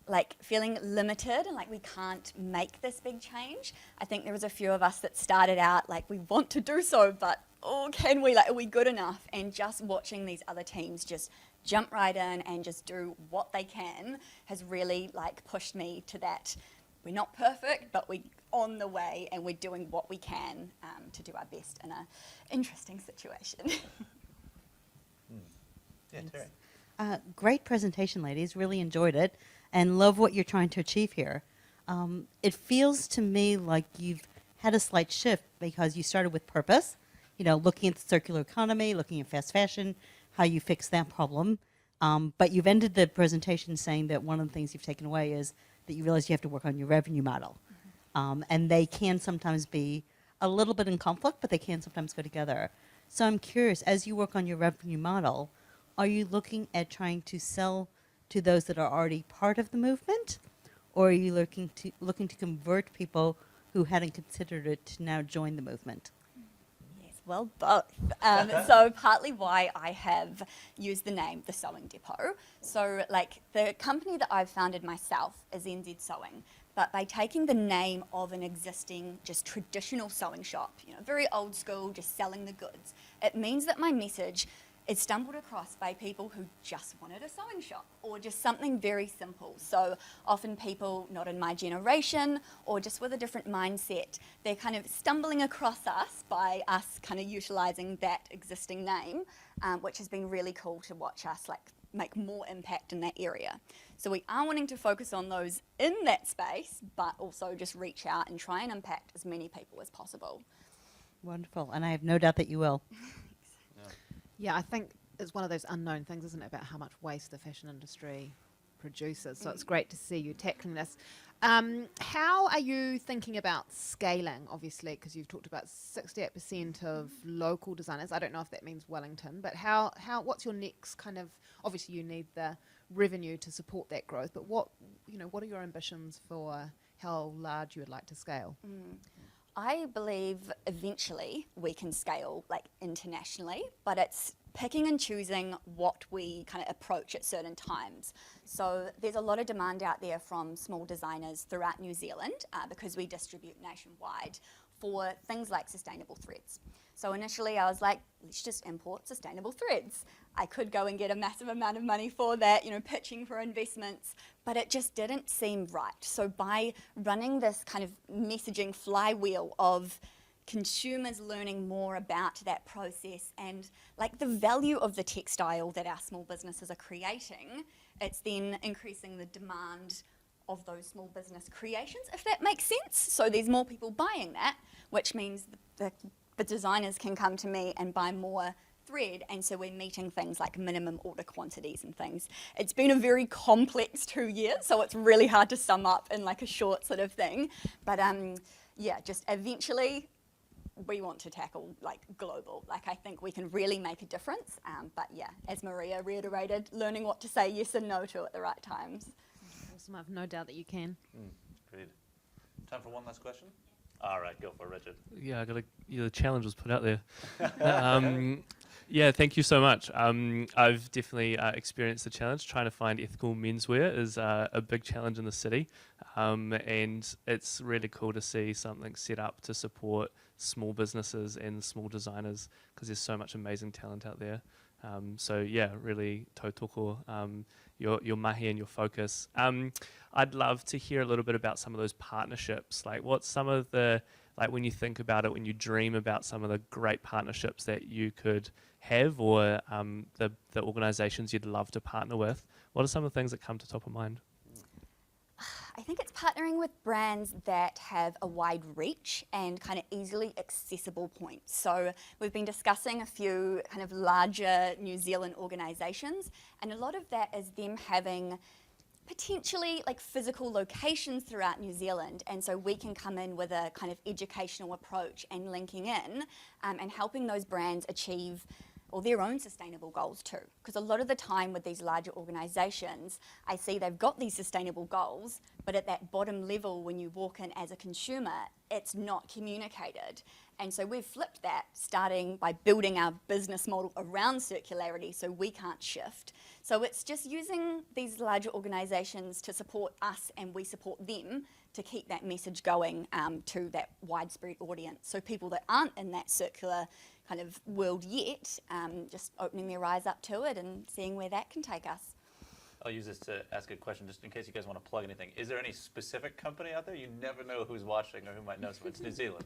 L: like feeling limited and like we can't make this big change. I think there was a few of us that started out like we want to do so, but oh, can we? Like, are we good enough? And just watching these other teams just jump right in and just do what they can has really like pushed me to that. We're not perfect, but we're on the way and we're doing what we can to do our best in an interesting situation.
A: Yeah, Terry.
F: Great presentation, ladies. Really enjoyed it and love what you're trying to achieve here. It feels to me like you've had a slight shift because you started with purpose, you know, looking at the circular economy, looking at fast fashion, how you fix that problem. But you've ended the presentation saying that one of the things you've taken away is that you realize you have to work on your revenue model. And they can sometimes be a little bit in conflict, but they can sometimes go together. So I'm curious, as you work on your revenue model, are you looking at trying to sell to those that are already part of the movement? Or are you looking to convert people who hadn't considered it to now join the movement?
L: Yes, well, both. So partly why I have used the name The Sewing Depot. So like the company that I've founded myself is NZ Sewing, but by taking the name of an existing just traditional sewing shop, you know, very old school, just selling the goods, it means that my message is stumbled across by people who just wanted a sewing shop or just something very simple. So often people not in my generation or just with a different mindset, they're kind of stumbling across us by us kind of utilising that existing name, which has been really cool to watch us like make more impact in that area. So we are wanting to focus on those in that space, but also just reach out and try and impact as many people as possible.
F: Wonderful, and I have no doubt that you will.
I: Yeah, I think it's one of those unknown things, isn't it, about how much waste the fashion industry produces. So it's great to see you tackling this. How are you thinking about scaling, obviously, because you've talked about 68% of local designers. I don't know if that means Wellington, but what's your next kind of, obviously you need the revenue to support that growth, but what are your ambitions for how large you would like to scale?
L: I believe eventually we can scale like internationally, but it's picking and choosing what we kind of approach at certain times. So there's a lot of demand out there from small designers throughout New Zealand because we distribute nationwide for things like sustainable threads. So initially I was like, let's just import sustainable threads. I could go and get a massive amount of money for that, you know, pitching for investments, but it just didn't seem right. So by running this kind of messaging flywheel of consumers learning more about that process and like the value of the textile that our small businesses are creating, it's then increasing the demand of those small business creations, if that makes sense. So there's more people buying that, which means the designers can come to me and buy more thread, and so we're meeting things like minimum order quantities and things. It's been a very complex 2 years, so it's really hard to sum up in like a short sort of thing. But yeah, just eventually we want to tackle like global. Like I think we can really make a difference. But yeah, as Maria reiterated, learning what to say yes and no to at the right times.
I: Awesome, I have no doubt that you can.
A: Great. Time for one last question? All right, go for it, Richard.
H: Yeah, the challenge was put out there. Yeah, thank you so much. I've definitely experienced the challenge. Trying to find ethical menswear is a big challenge in the city, and it's really cool to see something set up to support small businesses and small designers, because there's so much amazing talent out there. So yeah, really tautoko, your mahi and your focus. I'd love to hear a little bit about some of those partnerships. Like, what's some of the, like, when you think about it, when you dream about some of the great partnerships that you could have, or the organizations you'd love to partner with, what are some of the things that come to top of mind?
L: I think it's partnering with brands that have a wide reach and kind of easily accessible points. So we've been discussing a few kind of larger New Zealand organisations, and a lot of that is them having potentially like physical locations throughout New Zealand, and so we can come in with a kind of educational approach and linking in and helping those brands achieve their own sustainable goals too. Because a lot of the time with these larger organisations, I see they've got these sustainable goals, but at that bottom level, when you walk in as a consumer, it's not communicated. And so we've flipped that, starting by building our business model around circularity so we can't shift. So it's just using these larger organisations to support us, and we support them to keep that message going to that widespread audience. So people that aren't in that circular kind of world yet, just opening their eyes up to it and seeing where that can take us.
A: I'll use this to ask a question just in case you guys want to plug anything. Is there any specific company out there? You never know who's watching or who might know, so it's New Zealand.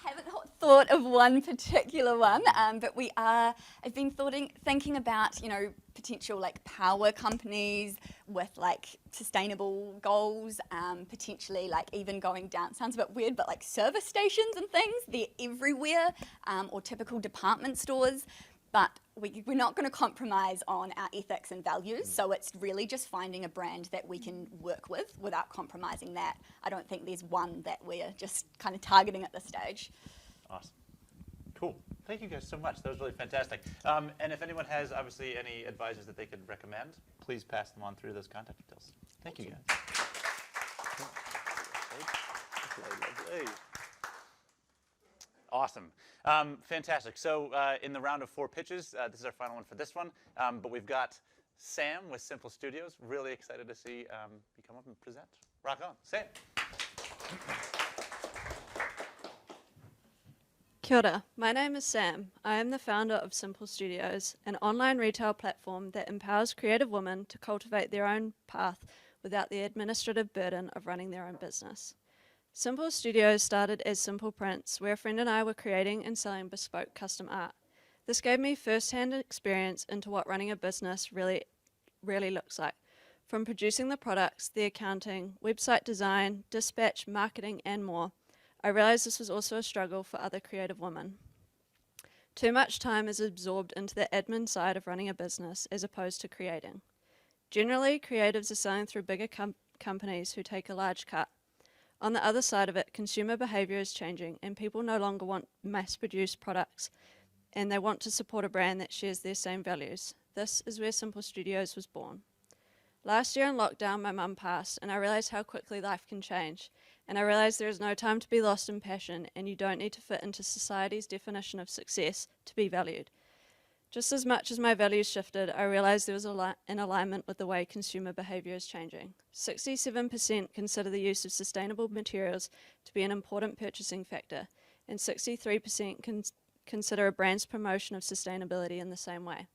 L: Haven't thought of one particular one, but I've been thinking about, potential like power companies with like sustainable goals, potentially like even going down, sounds a bit weird, but like service stations and things, they're everywhere, or typical department stores. But we're not going to compromise on our ethics and values, so it's really just finding a brand that we can work with without compromising that. I don't think there's one that we're just kind of targeting at this stage.
A: Awesome. Cool. Thank you guys so much. That was really fantastic. And if anyone has, obviously, any advisors that they could recommend, please pass them on through those contact details. Thank you, guys. Lovely. Awesome. Fantastic. So in the round of 4 pitches, this is our final one for this one, but we've got Sam with Simple Studios. Really excited to see you come up and present. Rock on. Sam.
N: Kia ora. My name is Sam. I am the founder of Simple Studios, an online retail platform that empowers creative women to cultivate their own path without the administrative burden of running their own business. Simple Studios started as Simple Prints, where a friend and I were creating and selling bespoke custom art. This gave me first-hand experience into what running a business really looks like, from producing the products, the accounting, website design, dispatch, marketing, and more. I realized this was also a struggle for other creative women. Too much time is absorbed into the admin side of running a business as opposed to creating. Generally, creatives are selling through bigger companies who take a large cut. On the other side of it, consumer behavior is changing and people no longer want mass-produced products, and they want to support a brand that shares their same values. This is where Simple Studios was born. Last year in lockdown, my mum passed, and I realized how quickly life can change. And I realized there is no time to be lost in passion, and you don't need to fit into society's definition of success to be valued. Just as much as my values shifted, I realized there was an alignment with the way consumer behavior is changing. 67% consider the use of sustainable materials to be an important purchasing factor, and 63% consider a brand's promotion of sustainability in the same way.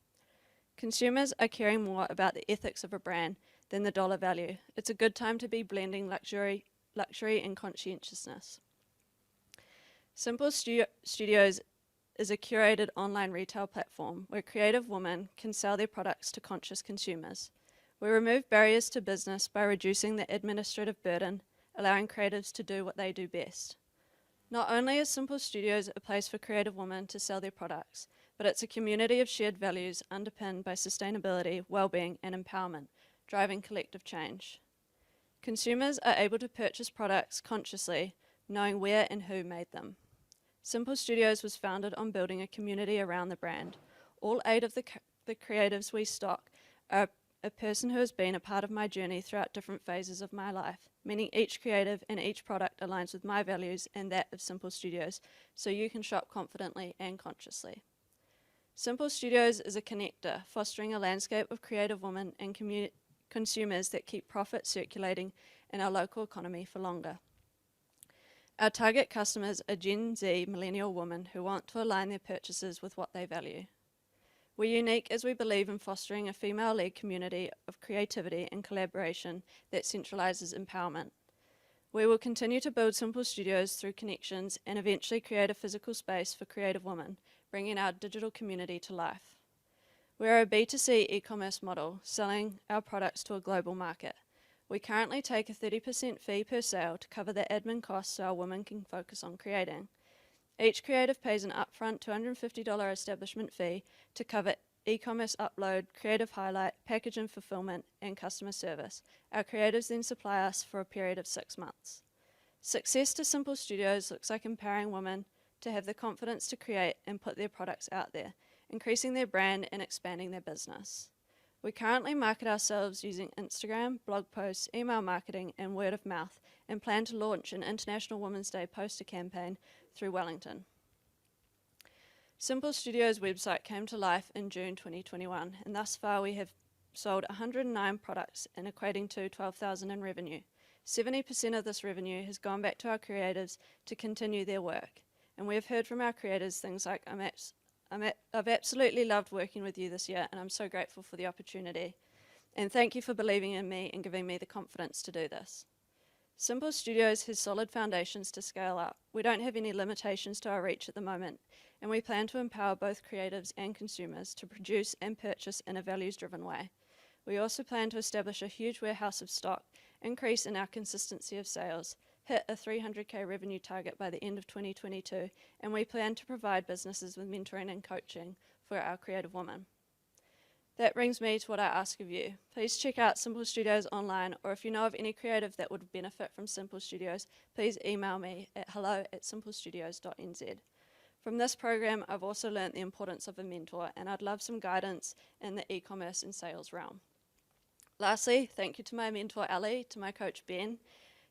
N: Consumers are caring more about the ethics of a brand than the dollar value. It's a good time to be blending luxury and conscientiousness. Simple Studios is a curated online retail platform where creative women can sell their products to conscious consumers. We remove barriers to business by reducing the administrative burden, allowing creatives to do what they do best. Not only is Simple Studios a place for creative women to sell their products, but it's a community of shared values underpinned by sustainability, well-being, and empowerment, driving collective change. Consumers are able to purchase products consciously, knowing where and who made them. Simple Studios was founded on building a community around the brand. All 8 of the creatives we stock are a person who has been a part of my journey throughout different phases of my life, meaning each creative and each product aligns with my values and that of Simple Studios, so you can shop confidently and consciously. Simple Studios is a connector, fostering a landscape of creative women and consumers that keep profit circulating in our local economy for longer. Our target customers are Gen Z millennial women who want to align their purchases with what they value. We're unique as we believe in fostering a female-led community of creativity and collaboration that centralizes empowerment. We will continue to build Simple Studios through connections and eventually create a physical space for creative women, bringing our digital community to life. We're a B2C e-commerce model, selling our products to a global market. We currently take a 30% fee per sale to cover the admin costs so our women can focus on creating. Each creative pays an upfront $250 establishment fee to cover e-commerce upload, creative highlight, package and fulfillment, and customer service. Our creatives then supply us for a period of 6 months. Success to Simple Studios looks like empowering women to have the confidence to create and put their products out there, increasing their brand and expanding their business. We currently market ourselves using Instagram, blog posts, email marketing, and word of mouth, and plan to launch an International Women's Day poster campaign through Wellington. Simple Studios' website came to life in June 2021, and thus far we have sold 109 products and equating to $12,000 in revenue. 70% of this revenue has gone back to our creatives to continue their work. And we have heard from our creators things like, I've absolutely loved working with you this year, and I'm so grateful for the opportunity. And thank you for believing in me and giving me the confidence to do this. Simple Studios has solid foundations to scale up. We don't have any limitations to our reach at the moment, and we plan to empower both creatives and consumers to produce and purchase in a values-driven way. We also plan to establish a huge warehouse of stock, increase in our consistency of sales, hit a 300K revenue target by the end of 2022, and we plan to provide businesses with mentoring and coaching for our creative women. That brings me to what I ask of you. Please check out Simple Studios online, or if you know of any creative that would benefit from Simple Studios, please email me at hello@simplestudios.nz. From this program, I've also learnt the importance of a mentor, and I'd love some guidance in the e-commerce and sales realm. Lastly, thank you to my mentor Ali, to my coach Ben,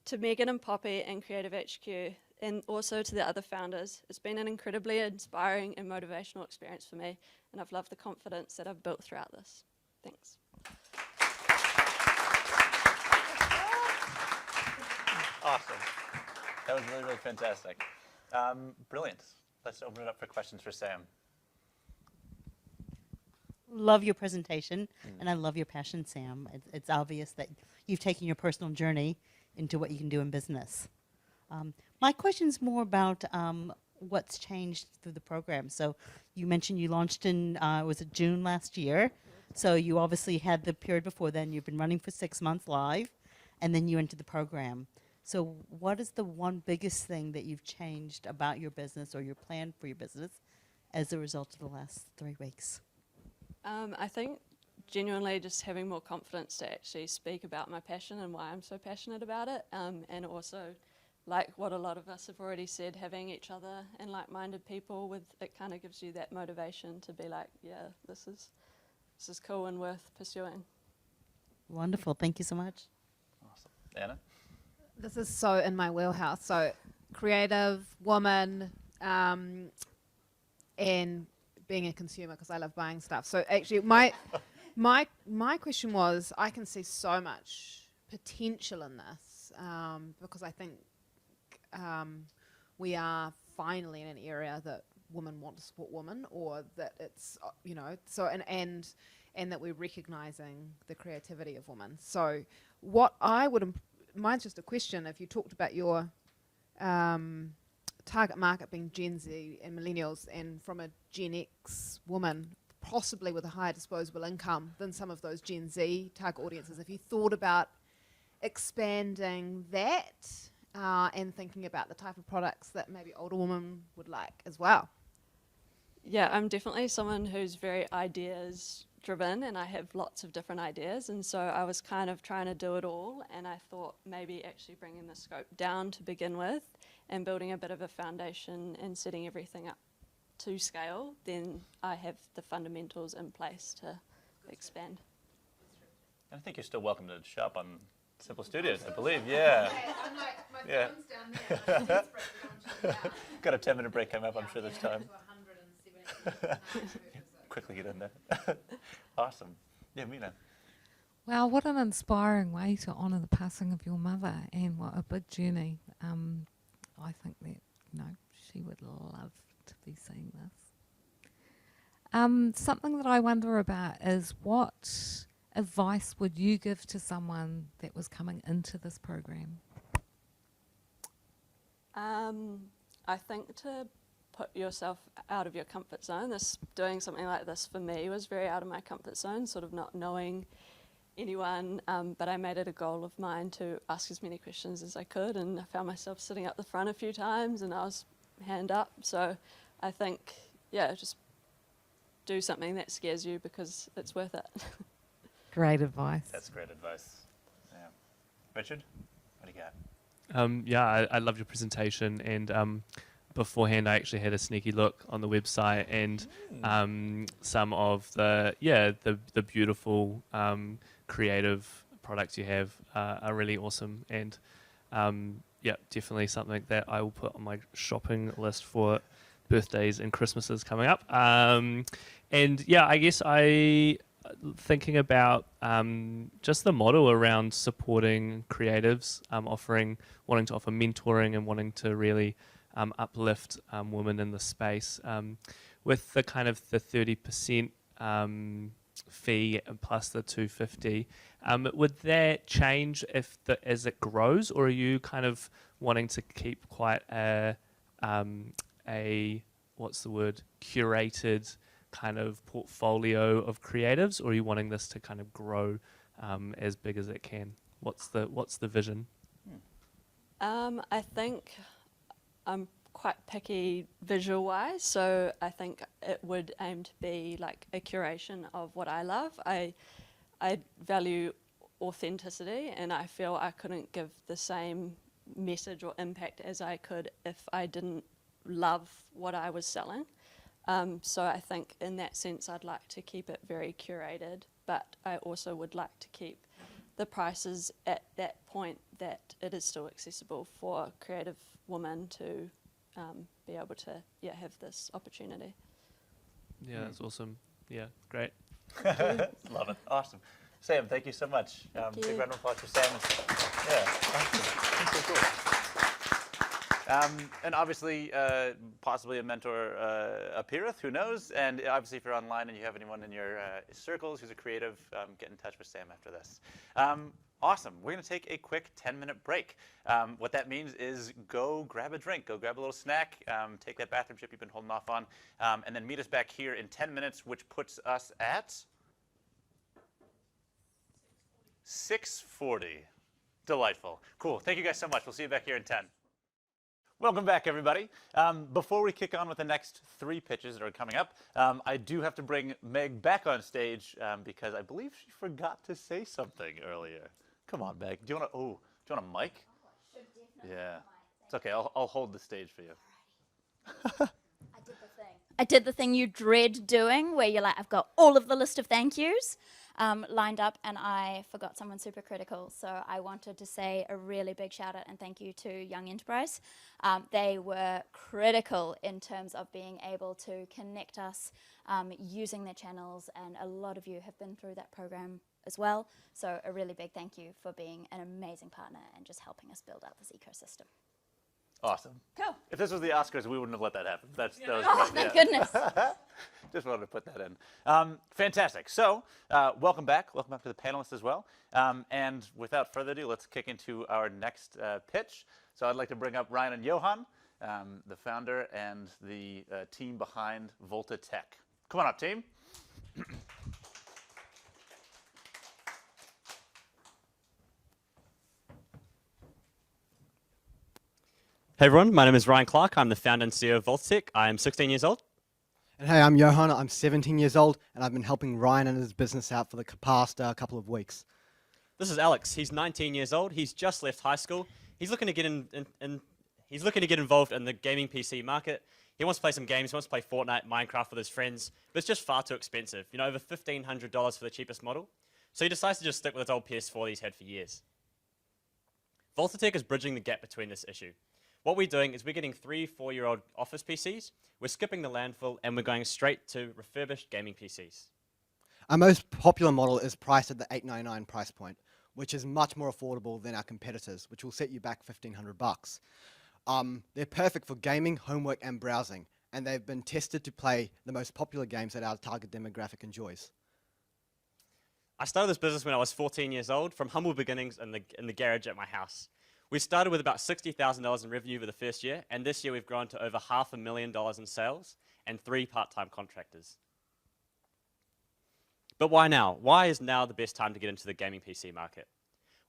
N: to Megan and Poppy and Creative HQ, and also to the other founders. It's been an incredibly inspiring and motivational experience for me, and I've loved the confidence that I've built throughout this. Thanks.
A: Awesome. That was really, really fantastic. Brilliant. Let's open it up for questions for Sam.
F: Love your presentation, and I love your passion, Sam. It's obvious that you've taken your personal journey into what you can do in business. My question's more about what's changed through the program. So you mentioned you launched in, was it June last year? So you obviously had the period before then. You've been running for 6 months live, and then you entered the program. So what is the one biggest thing that you've changed about your business or your plan for your business as a result of the last 3 weeks?
N: I think genuinely just having more confidence to actually speak about my passion and why I'm so passionate about it, and also, like what a lot of us have already said, having each other and like-minded people with it kind of gives you that motivation to be like, yeah, this is cool and worth pursuing.
F: Wonderful. Thank you so much.
A: Awesome. Anna?
I: This is so in my wheelhouse. So creative woman, and being a consumer because I love buying stuff. So actually my question was, I can see so much potential in this because I think we are finally in an area that women want to support women, or that it's so and that we're recognizing the creativity of women. So what I would mine's just a question. If you talked about your target market being Gen Z and millennials, and from a Gen X woman, possibly with a higher disposable income than some of those Gen Z target audiences, if you thought about expanding that and thinking about the type of products that maybe older women would like as well.
N: Yeah, I'm definitely someone who's very ideas driven, and I have lots of different ideas, and so I was kind of trying to do it all, and I thought maybe actually bringing the scope down to begin with and building a bit of a foundation and setting everything up to scale, then I have the fundamentals in place to expand.
A: I think you're still welcome to shop on Simple Studios, I believe. Yeah.
I: I'm like, my
A: Yeah.
I: phone's down there. I'm desperate to launch it now.
A: Got a 10-minute break coming up, I'm sure, this time. quickly get in there. Awesome. Yeah, Mina.
G: Wow, what an inspiring way to honour the passing of your mother, and what a big journey. I think that, she would love to be seeing this. Something that I wonder about is, what advice would you give to someone that was coming into this program?
N: I think to put yourself out of your comfort zone. Doing something like this for me was very out of my comfort zone, sort of not knowing anyone, but I made it a goal of mine to ask as many questions as I could, and I found myself sitting up the front a few times and I was hand up. So I think, just do something that scares you because it's worth it.
G: Great advice.
A: That's great advice. Yeah. Richard, what do you got?
H: I love your presentation, and beforehand I actually had a sneaky look on the website, and some of the beautiful creative products you have are really awesome, and definitely something that I will put on my shopping list for birthdays and Christmases coming up. I guess thinking about just the model around supporting creatives, wanting to offer mentoring and wanting to really uplift women in the space, with the kind of the 30% fee plus the $250. Would that change as it grows, or are you kind of wanting to keep quite a curated kind of portfolio of creatives, or are you wanting this to kind of grow as big as it can? What's the vision?
N: I think I'm quite picky visual-wise, so I think it would aim to be like a curation of what I love. I value authenticity, and I feel I couldn't give the same message or impact as I could if I didn't love what I was selling. So I think in that sense I'd like to keep it very curated, but I also would like to keep the prices at that point that it is still accessible for creative women to be able to have this opportunity.
H: Yeah, that's awesome. Yeah, great.
A: Love it. Awesome. Sam, thank you so much. Big round of applause for Sam. Awesome. That's so cool. And obviously, possibly a mentor appeareth, who knows? And obviously, if you're online and you have anyone in your circles who's a creative, get in touch with Sam after this. Awesome. We're going to take a quick 10-minute break. What that means is go grab a drink, go grab a little snack, take that bathroom trip you've been holding off on, and then meet us back here in 10 minutes, which puts us at 6:40. Delightful. Cool. Thank you guys so much. We'll see you back here in 10. Welcome back, everybody. Before we kick on with the next 3 pitches that are coming up, I do have to bring Meg back on stage because I believe she forgot to say something earlier. Come on, Meg. Do you want a mic? Oh, yeah. It's okay. I'll hold the stage for you.
B: I did the thing you dread doing, where you're like, I've got all of the list of thank yous lined up, and I forgot someone super critical. So I wanted to say a really big shout out and thank you to Young Enterprise. They were critical in terms of being able to connect us using their channels, and a lot of you have been through that program as well. So a really big thank you for being an amazing partner and just helping us build out this ecosystem.
A: Awesome.
B: Cool.
A: If this was the Oscars, we wouldn't have let that happen. That was
B: Oh,
A: great.
B: thank goodness.
A: Just wanted to put that in. Fantastic. So, welcome back. Welcome back to the panelists as well. And without further ado, let's kick into our next pitch. So I'd like to bring up Ryan and Johan, the founder and the team behind Volta Tech. Come on up, team.
O: Hey everyone, my name is Ryan Clark. I'm the founder and CEO of Voltatech. I am 16 years old.
P: And hey, I'm Johan. I'm 17 years old, and I've been helping Ryan and his business out for the past couple of weeks.
O: This is Alex. He's 19 years old. He's just left high school. He's looking to get involved in the gaming PC market. He wants to play some games. He wants to play Fortnite, Minecraft with his friends, but it's just far too expensive. You know, over $1,500 for the cheapest model. So he decides to just stick with his old PS4 that he's had for years. Voltatech is bridging the gap between this issue. What we're doing is we're getting 3-4-year-old office PCs, we're skipping the landfill, and we're going straight to refurbished gaming PCs.
P: Our most popular model is priced at the $899 price point, which is much more affordable than our competitors, which will set you back $1,500. They're perfect for gaming, homework, and browsing, and they've been tested to play the most popular games that our target demographic enjoys.
O: I started this business when I was 14 years old, from humble beginnings in the garage at my house. We started with about $60,000 in revenue for the first year, and this year we've grown to over $500,000 in sales and 3 part-time contractors. But why now? Why is now the best time to get into the gaming PC market?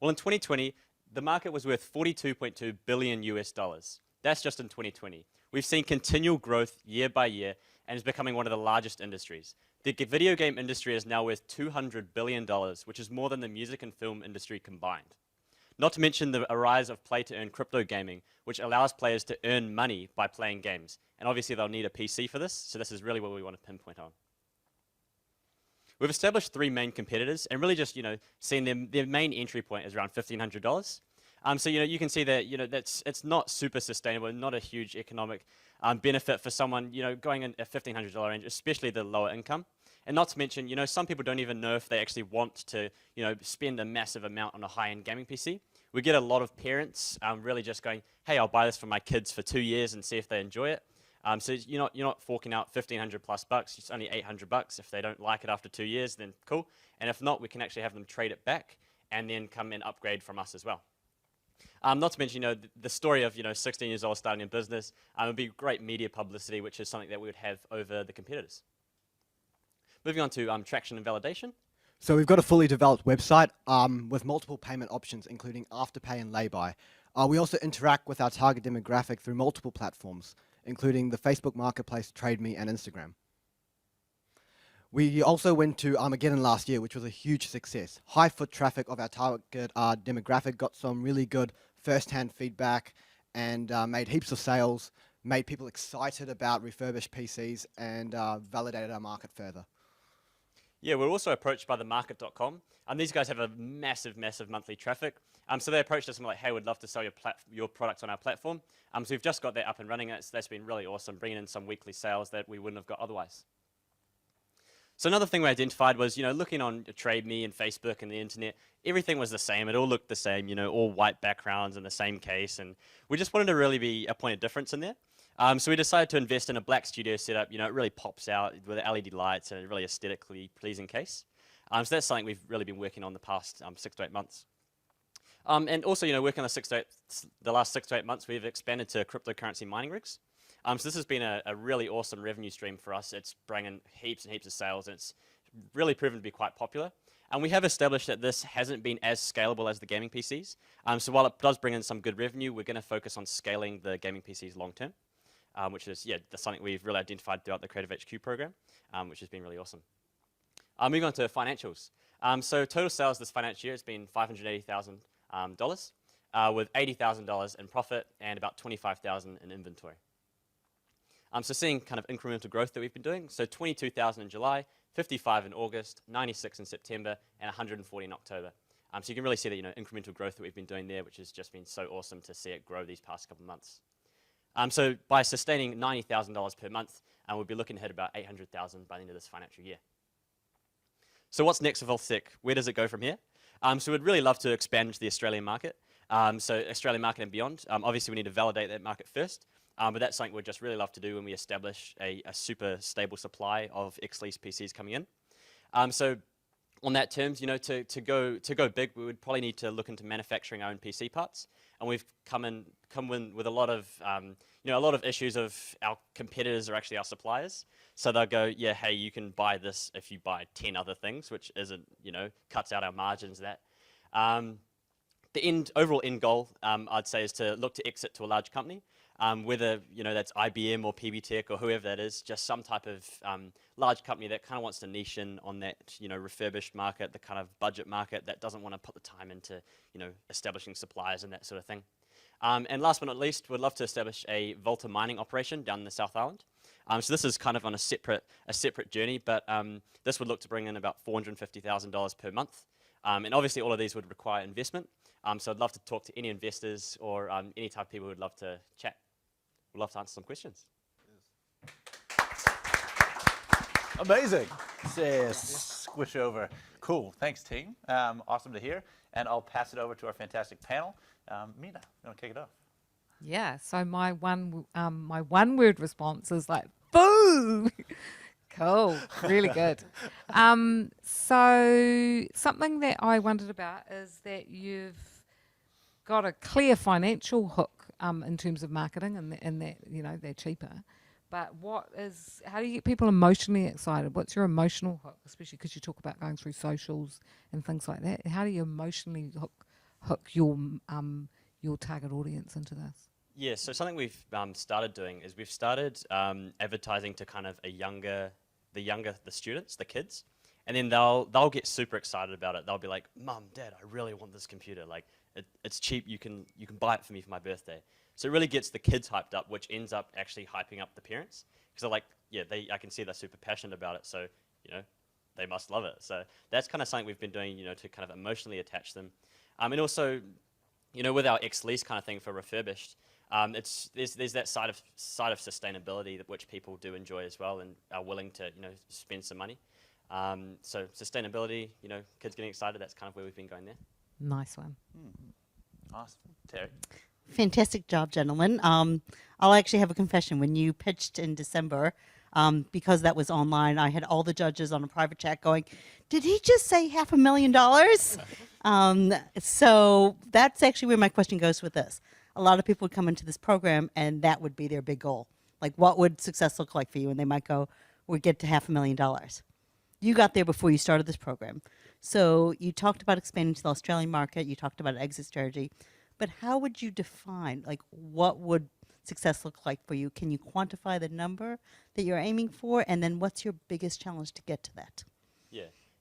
O: Well, in 2020, the market was worth $42.2 billion US dollars. That's just in 2020. We've seen continual growth year by year and is becoming one of the largest industries. The video game industry is now worth $200 billion, which is more than the music and film industry combined. Not to mention the rise of play-to-earn crypto gaming, which allows players to earn money by playing games. And obviously they'll need a PC for this, so this is really what we want to pinpoint on. We've established 3 main competitors, and really just, seeing their main entry point is around $1,500. So, you can see that, it's not super sustainable, not a huge economic benefit for someone, going in a $1,500 range, especially the lower income. And not to mention, some people don't even know if they actually want to, spend a massive amount on a high-end gaming PC. We get a lot of parents really just going, hey, I'll buy this for my kids for 2 years and see if they enjoy it. So you're not forking out $1,500 plus bucks. It's only $800. If they don't like it after 2 years, then cool. And if not, we can actually have them trade it back and then come and upgrade from us as well. Not to mention, the story of 16 years old starting a business would be great media publicity, which is something that we would have over the competitors. Moving on to traction and validation.
P: So we've got a fully developed website with multiple payment options, including Afterpay and lay-by. We also interact with our target demographic through multiple platforms, including the Facebook Marketplace, TradeMe, and Instagram. We also went to Armageddon last year, which was a huge success. High foot traffic of our target demographic, got some really good first-hand feedback, and made heaps of sales, made people excited about refurbished PCs, and validated our market further.
O: Yeah, we're also approached by themarket.com, and these guys have a massive monthly traffic. So they approached us and were like, hey, we'd love to sell your products on our platform. So we've just got that up and running. That's been really awesome, bringing in some weekly sales that we wouldn't have got otherwise. So another thing we identified was, looking on TradeMe and Facebook and the internet, everything was the same. It all looked the same, all white backgrounds in the same case. And we just wanted to really be a point of difference in there. So we decided to invest in a black studio setup. It really pops out with LED lights and a really aesthetically pleasing case. So that's something we've really been working on the past 6 to 8 months. And also, working on the last 6 to 8 months, we've expanded to cryptocurrency mining rigs. So this has been a really awesome revenue stream for us. It's bringing heaps and heaps of sales, and it's really proven to be quite popular. And we have established that this hasn't been as scalable as the gaming PCs. So while it does bring in some good revenue, we're going to focus on scaling the gaming PCs long term. Which is, that's something we've really identified throughout the Creative HQ program, which has been really awesome. Moving on to financials. So total sales this financial year has been $580,000, with $80,000 in profit and about $25,000 in inventory. So seeing kind of incremental growth that we've been doing. So 22,000 in July, 55 in August, 96 in September, and 140 in October. So you can really see that incremental growth that we've been doing there, which has just been so awesome to see it grow these past couple of months. So by sustaining $90,000 per month, we'll be looking to hit about $800,000 by the end of this financial year. So what's next for VolSec? Where does it go from here? So we'd really love to expand into the Australian market. So Australian market and beyond. Obviously, we need to validate that market first. But that's something we'd just really love to do when we establish a super stable supply of X-Lease PCs coming in. So on that terms, to go big, we would probably need to look into manufacturing our own PC parts. And we've come in with a lot of issues of our competitors are actually our suppliers. So they'll go, yeah, hey, you can buy this if you buy 10 other things, which isn't, cuts out our margins. That the overall end goal, I'd say, is to look to exit to a large company. Whether that's IBM or PBTech or whoever that is, just some type of large company that kind of wants to niche in on that refurbished market, the kind of budget market that doesn't want to put the time into establishing suppliers and that sort of thing. And last but not least, we'd love to establish a Volta mining operation down in the South Island. So this is kind of on a separate journey, but this would look to bring in about $450,000 per month. And obviously all of these would require investment. So I'd love to talk to any investors or any type of people who'd love to chat. We'd love to answer some questions.
A: Amazing. Squish over. Cool. Thanks, team. Awesome to hear. And I'll pass it over to our fantastic panel. Mina, you want to kick it off?
G: Yeah. So my one word response is like, boo. Cool. Really good. So something that I wondered about is that you've got a clear financial hook in terms of marketing, and that they're cheaper. But how do you get people emotionally excited? What's your emotional hook, especially because you talk about going through socials and things like that? How do you emotionally hook your target audience into this?
O: Yeah, so something we've started doing is we've started advertising to kind of the students, the kids, and then they'll get super excited about it. They'll be like, "Mum, Dad, I really want this computer. Like, it's cheap. You can buy it for me for my birthday." So it really gets the kids hyped up, which ends up actually hyping up the parents because they're like, "Yeah, I can see they're super passionate about it. So they must love it." So that's kind of something we've been doing, to kind of emotionally attach them, and also, with our ex-lease kind of thing for refurbished. There's that side of sustainability which people do enjoy as well and are willing to spend some money. So sustainability, kids getting excited. That's kind of where we've been going there.
G: Nice one.
A: Awesome, Terry.
F: Fantastic job, gentlemen. I'll actually have a confession. When you pitched in December, because that was online, I had all the judges on a private chat going, "Did he just say $500,000?" So that's actually where my question goes with this. A lot of people would come into this program and that would be their big goal. Like, what would success look like for you? And they might go, "We get to $500,000. You got there before you started this program. So you talked about expanding to the Australian market. You talked about an exit strategy. But how would you define, like, what would success look like for you? Can you quantify the number that you're aiming for? And then what's your biggest challenge to get to that?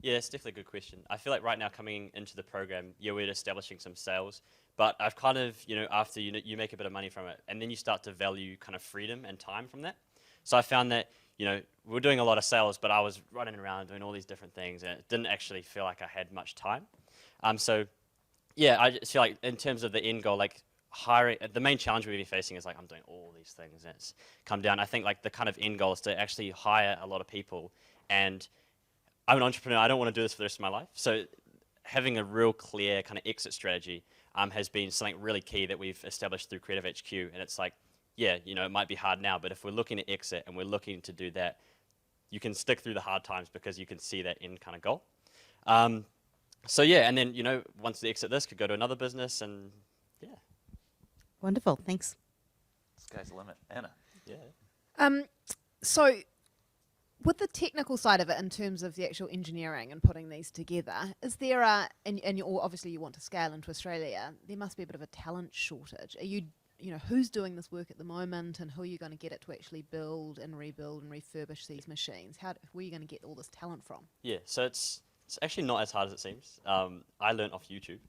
O: Yeah, it's definitely a good question. I feel like right now coming into the program, we're establishing some sales, but I've kind of, after you make a bit of money from it, and then you start to value kind of freedom and time from that. So I found that, we're doing a lot of sales, but I was running around doing all these different things, and it didn't actually feel like I had much time. So yeah, I just feel like in terms of the end goal, like hiring, the main challenge we've been facing is like I'm doing all these things and it's come down. I think like the kind of end goal is to actually hire a lot of people, and I'm an entrepreneur. I don't want to do this for the rest of my life. So having a real clear kind of exit strategy has been something really key that we've established through Creative HQ. And it's like, it might be hard now, but if we're looking to exit and we're looking to do that, you can stick through the hard times because you can see that end kind of goal. So yeah, and then, once they exit this, could go to another business and yeah.
F: Wonderful, thanks.
A: Sky's the limit. Anna.
O: Yeah.
I: So with the technical side of it in terms of the actual engineering and putting these together, is there and obviously you want to scale into Australia, there must be a bit of a talent shortage. Are you, who's doing this work at the moment and who are you going to get it to actually build and rebuild and refurbish these machines? Where are you going to get all this talent from?
O: Yeah, so it's actually not as hard as it seems. I learned off YouTube,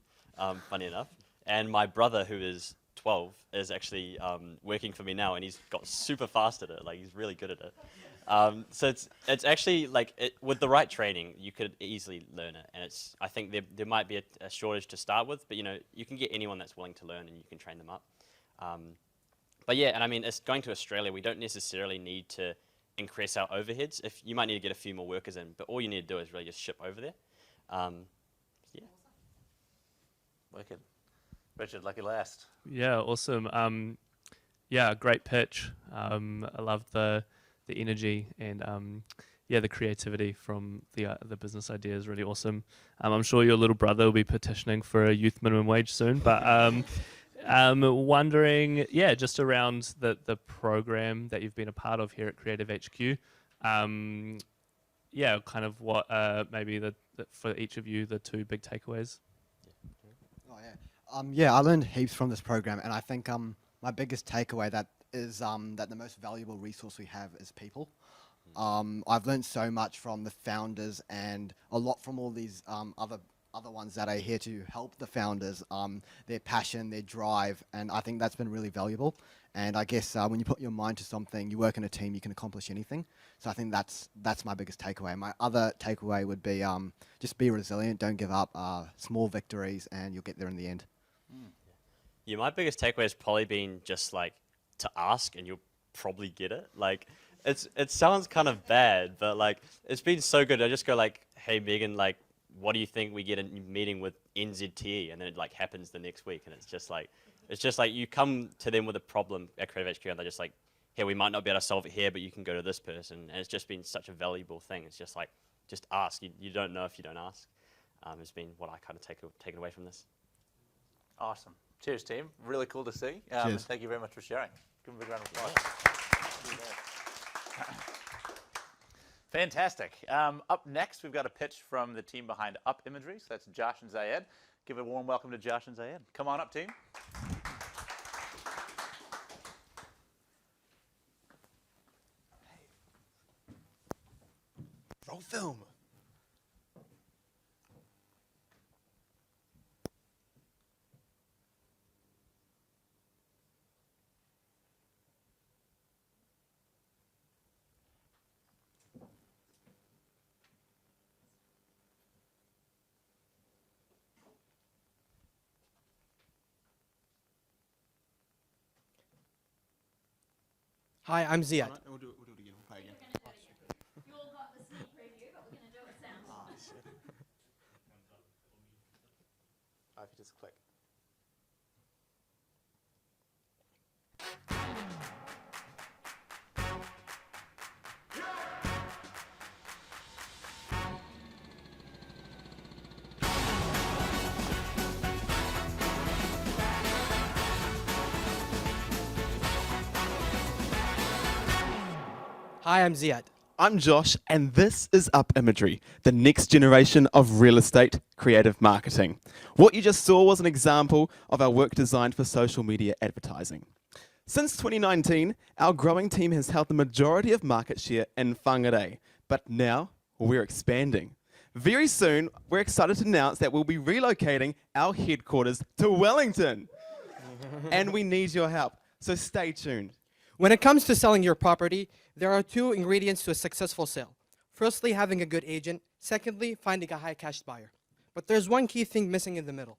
O: funny enough. And my brother, who is 12, is actually working for me now, and he's got super fast at it. Like, he's really good at it. So it's actually like with the right training, you could easily learn it. And I think there might be a shortage to start with, but you can get anyone that's willing to learn, and you can train them up. But yeah, and I mean, it's going to Australia. We don't necessarily need to increase our overheads. If you might need to get a few more workers in, but all you need to do is really just ship over there. Yeah.
A: Wicked. Richard, lucky last.
H: Yeah, awesome. Yeah, great pitch. I love the energy and the creativity from the business idea is really awesome. I'm sure your little brother will be petitioning for a youth minimum wage soon, but wondering, just around the program that you've been a part of here at Creative HQ. Kind of what maybe for each of you the two big takeaways.
P: I learned heaps from this program, and I think my biggest takeaway that is that the most valuable resource we have is people. I've learned so much from the founders and a lot from all these other ones that are here to help the founders, their passion, their drive, and I think that's been really valuable. And I guess when you put your mind to something, you work in a team, you can accomplish anything. So I think that's my biggest takeaway. My other takeaway would be just be resilient, don't give up, small victories, and you'll get there in the end.
O: Yeah, my biggest takeaway has probably been just like to ask, and you'll probably get it. Like, it sounds kind of bad, but like it's been so good. I just go like, "Hey Megan, like, what do you think we get a meeting with NZTE?" And then it like happens the next week, and it's just like you come to them with a problem at Creative HQ, and they're just like, "Hey, we might not be able to solve it here, but you can go to this person." And it's just been such a valuable thing. It's just like, just ask. You don't know if you don't ask. It's been what I kind of taken away from this.
A: Awesome. Cheers, team. Really cool to see.
P: Cheers.
A: Thank you very much for sharing. Give them a big round of applause. Fantastic. Up next, we've got a pitch from the team behind Up Imagery. So that's Josh and Zayed. Give a warm welcome to Josh and Zayed. Come on up, team.
P: Roll film.
Q: Hi, I'm Ziad.
P: We'll do it again. We'll play again.
B: You all got the sneak preview, but we're going to do it sound.
A: If you just click.
Q: Hi, I'm Ziad.
D: I'm Josh, and this is Up Imagery, the next generation of real estate creative marketing. What you just saw was an example of our work designed for social media advertising. Since 2019, our growing team has held the majority of market share in Whangarei, but now we're expanding. Very soon, we're excited to announce that we'll be relocating our headquarters to Wellington. And we need your help, so stay tuned.
Q: When it comes to selling your property, there are two ingredients to a successful sale. Firstly, having a good agent. Secondly, finding a high cash buyer. But there's one key thing missing in the middle.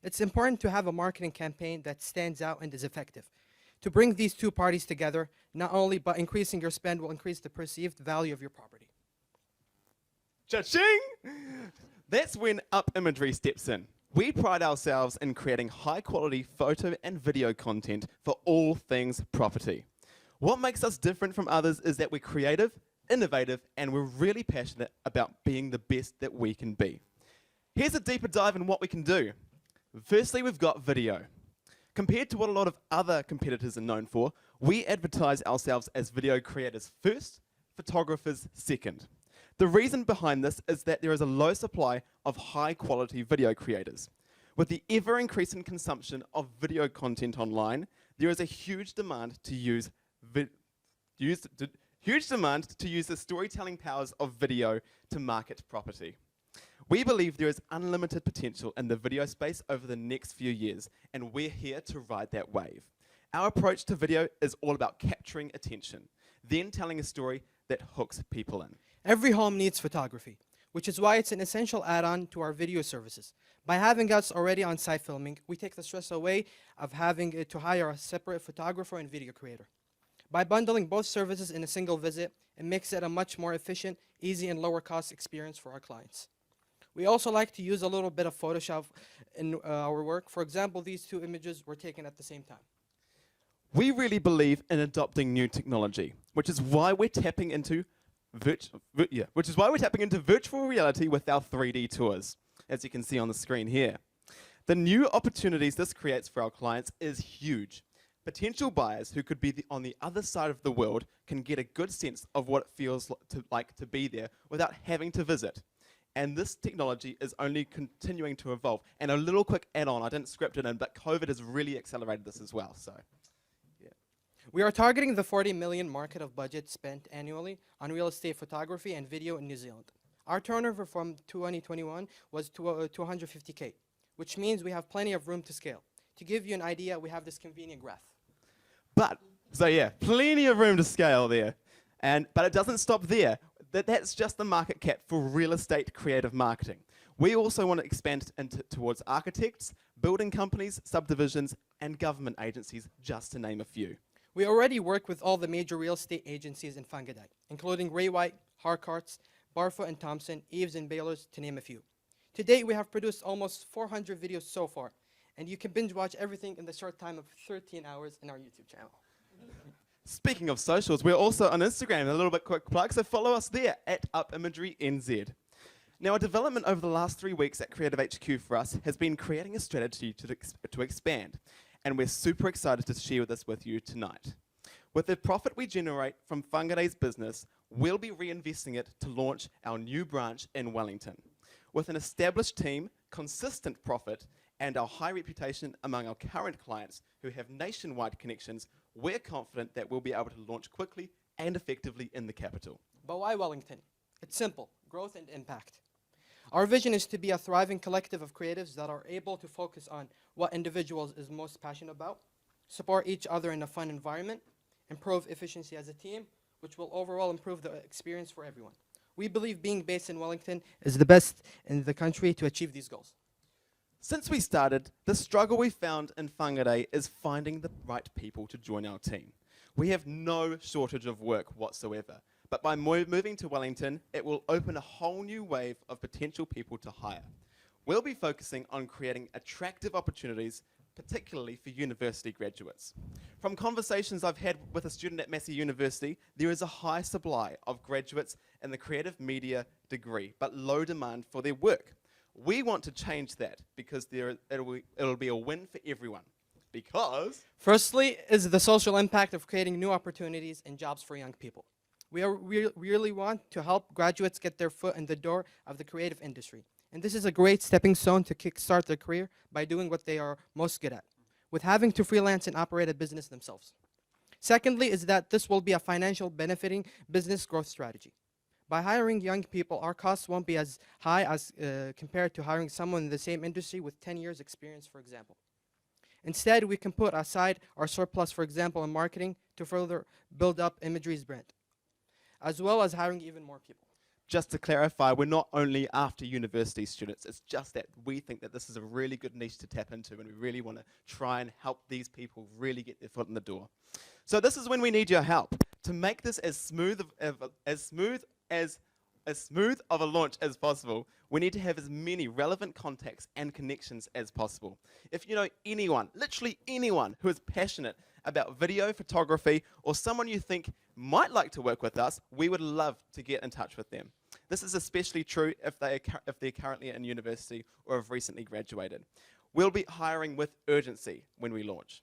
Q: It's important to have a marketing campaign that stands out and is effective. To bring these two parties together, not only but increasing your spend will increase the perceived value of your property.
D: Cha-ching! That's when Up Imagery steps in. We pride ourselves in creating high-quality photo and video content for all things property. What makes us different from others is that we're creative, innovative, and we're really passionate about being the best that we can be. Here's a deeper dive in what we can do. Firstly, we've got video. Compared to what a lot of other competitors are known for, we advertise ourselves as video creators first, photographers second. The reason behind this is that there is a low supply of high-quality video creators. With the ever-increasing consumption of video content online, there is a huge demand to use the storytelling powers of video to market property. We believe there is unlimited potential in the video space over the next few years, and we're here to ride that wave. Our approach to video is all about capturing attention, then telling a story that hooks people in.
Q: Every home needs photography, which is why it's an essential add-on to our video services. By having us already on site filming, we take the stress away of having to hire a separate photographer and video creator. By bundling both services in a single visit, it makes it a much more efficient, easy, and lower cost experience for our clients. We also like to use a little bit of Photoshop in our work. For example, these two images were taken at the same time.
D: We really believe in adopting new technology, which is why we're tapping into virtual reality with our 3D tours, as you can see on the screen here. The new opportunities this creates for our clients is huge. Potential buyers who could be on the other side of the world can get a good sense of what it feels like to be there without having to visit. And this technology is only continuing to evolve. And a little quick add-on, I didn't script it in, but COVID has really accelerated this as well. So, yeah.
Q: We are targeting the 40 million market of budget spent annually on real estate photography and video in New Zealand. Our turnover from 2021 was 250K, which means we have plenty of room to scale. To give you an idea, we have this convenient graph.
D: So yeah, plenty of room to scale there. But it doesn't stop there. That's just the market cap for real estate creative marketing.
R: We also want to expand towards architects, building companies, subdivisions, and government agencies, just to name a few.
Q: We already work with all the major real estate agencies in Whangarei, including Ray White, Harcourts, Barfoot and Thompson, Eves and Baylor's, to name a few. To date, we have produced almost 400 videos so far, and you can binge watch everything in the short time of 13 hours in our YouTube channel.
R: Speaking of socials, we're also on Instagram, a little bit quick plug, so follow us there at UpImageryNZ. Now, our development over the last 3 weeks at Creative HQ for us has been creating a strategy to expand, and we're super excited to share this with you tonight. With the profit we generate from Whangarei's business, we'll be reinvesting it to launch our new branch in Wellington. With an established team, consistent profit, and our high reputation among our current clients who have nationwide connections, we're confident that we'll be able to launch quickly and effectively in the capital.
Q: But why Wellington? It's simple: growth and impact. Our vision is to be a thriving collective of creatives that are able to focus on what individuals is most passionate about, support each other in a fun environment, improve efficiency as a team, which will overall improve the experience for everyone. We believe being based in Wellington is the best in the country to achieve these goals.
R: Since we started, the struggle we found in Whangarei is finding the right people to join our team. We have no shortage of work whatsoever, but by moving to Wellington, it will open a whole new wave of potential people to hire. We'll be focusing on creating attractive opportunities, particularly for university graduates. From conversations I've had with a student at Massey University, there is a high supply of graduates in the creative media degree, but low demand for their work. We want to change that because it'll be a win for everyone. Because
Q: firstly is the social impact of creating new opportunities and jobs for young people. We really want to help graduates get their foot in the door of the creative industry. And this is a great stepping stone to kickstart their career by doing what they are most good at, with having to freelance and operate a business themselves. Secondly is that this will be a financial benefiting business growth strategy. By hiring young people, our costs won't be as high as compared to hiring someone in the same industry with 10 years experience, for example. Instead, we can put aside our surplus, for example, in marketing to further build up Imagery's brand, as well as hiring even more people.
R: just to clarify, we're not only after university students, it's just that we think that this is a really good niche to tap into, and we really want to try and help these people really get their foot in the door. So this is when we need your help. To make this as smooth of a launch as possible, we need to have as many relevant contacts and connections as possible. If you know anyone, literally anyone, who is passionate about video, photography, or someone you think might like to work with us, we would love to get in touch with them. This is especially true if they're currently in university or have recently graduated. We'll be hiring with urgency when we launch.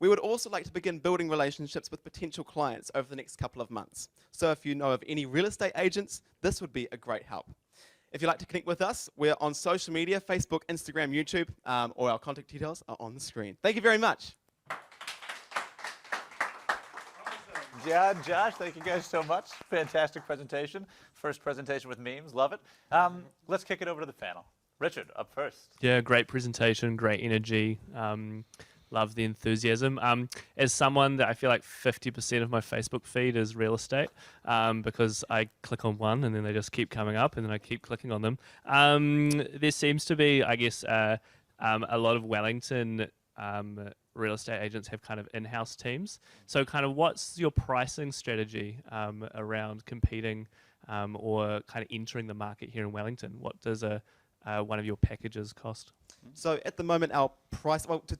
R: We would also like to begin building relationships with potential clients over the next couple of months. So if you know of any real estate agents, this would be a great help. If you'd like to connect with us, we're on social media, Facebook, Instagram, YouTube, or our contact details are on the screen. Thank you very much.
A: Yeah, Josh, thank you guys so much. Fantastic presentation. First presentation with memes, love it. Let's kick it over to the panel. Richard, up first.
H: Yeah, great presentation, great energy. Love the enthusiasm. As someone that I feel like 50% of my Facebook feed is real estate, because I click on one and then they just keep coming up and then I keep clicking on them. There seems to be, I guess, a lot of Wellington real estate agents have kind of in-house teams. So kind of what's your pricing strategy around competing or kind of entering the market here in Wellington? What does one of your packages cost?
R: So at the moment, our price, well, to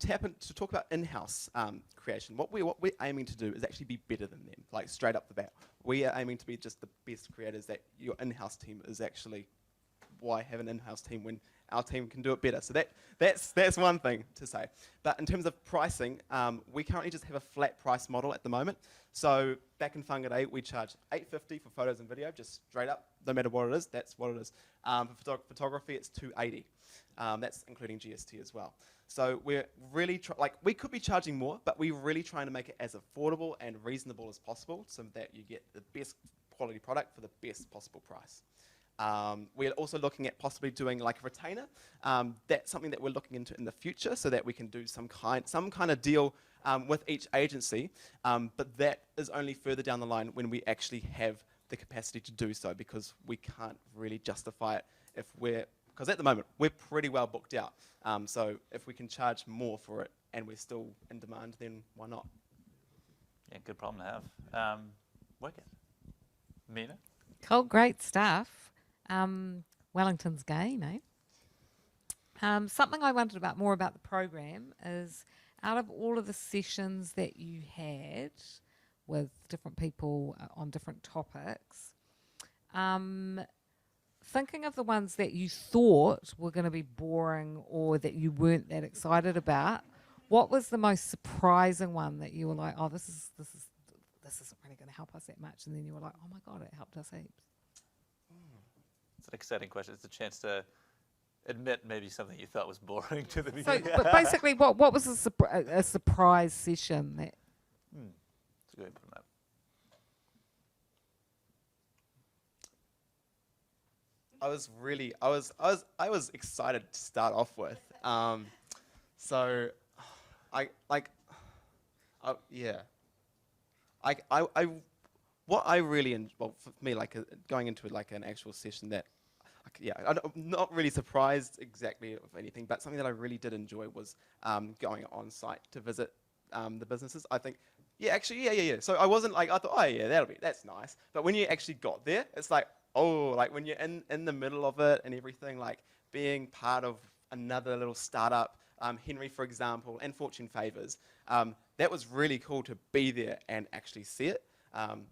R: talk about in-house creation, what we're aiming to do is actually be better than them, like straight up the bat. We are aiming to be just the best creators that your in-house team is actually. Why have an in-house team when our team can do it better? So that's one thing to say. But in terms of pricing, we currently just have a flat price model at the moment. So back in Whangarei, we charge $8.50 for photos and video, just straight up, no matter what it is, that's what it is. For photography, it's $2.80. That's including GST as well. So we're really, we could be charging more, but we're really trying to make it as affordable and reasonable as possible so that you get the best quality product for the best possible price. We're also looking at possibly doing like a retainer. That's something that we're looking into in the future so that we can do some kind of deal with each agency, but that is only further down the line when we actually have the capacity to do so, because we can't really justify it if we're Because at the moment, we're pretty well booked out. So if we can charge more for it and we're still in demand, then why not?
A: Yeah, good problem to have. Wicked. Mina?
G: Cool, great stuff. Wellington's game, eh? Something I wondered about more about the program is, out of all of the sessions that you had with different people on different topics, thinking of the ones that you thought were going to be boring or that you weren't that excited about, what was the most surprising one that you were like, oh, this isn't really going to help us that much, and then you were like, oh my god, it helped us heaps?
A: It's an exciting question. It's a chance to admit maybe something you thought was boring to the beginning.
G: So, but basically, what was a surprise session that?
A: That's a good way to put it up.
R: I was excited to start off with. So, what I really well for me, like going into like an actual session that. I'm not really surprised exactly of anything, but something that I really did enjoy was going on site to visit the businesses. I think, yeah. So I wasn't like, I thought, oh yeah, that's nice. But when you actually got there, it's like, oh, like when you're in the middle of it and everything, like being part of another little startup, Henry, for example, and Fortune Favors, that was really cool to be there and actually see it.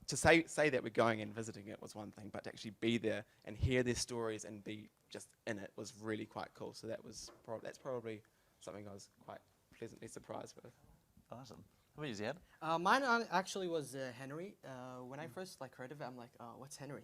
R: To say that we're going and visiting it was one thing, but to actually be there and hear their stories and be just in it was really quite cool. So that's probably something I was quite pleasantly surprised with.
A: Awesome. How about you, Ziad?
Q: Mine actually was Henry. When I first heard of it, I'm like, oh, what's Henry?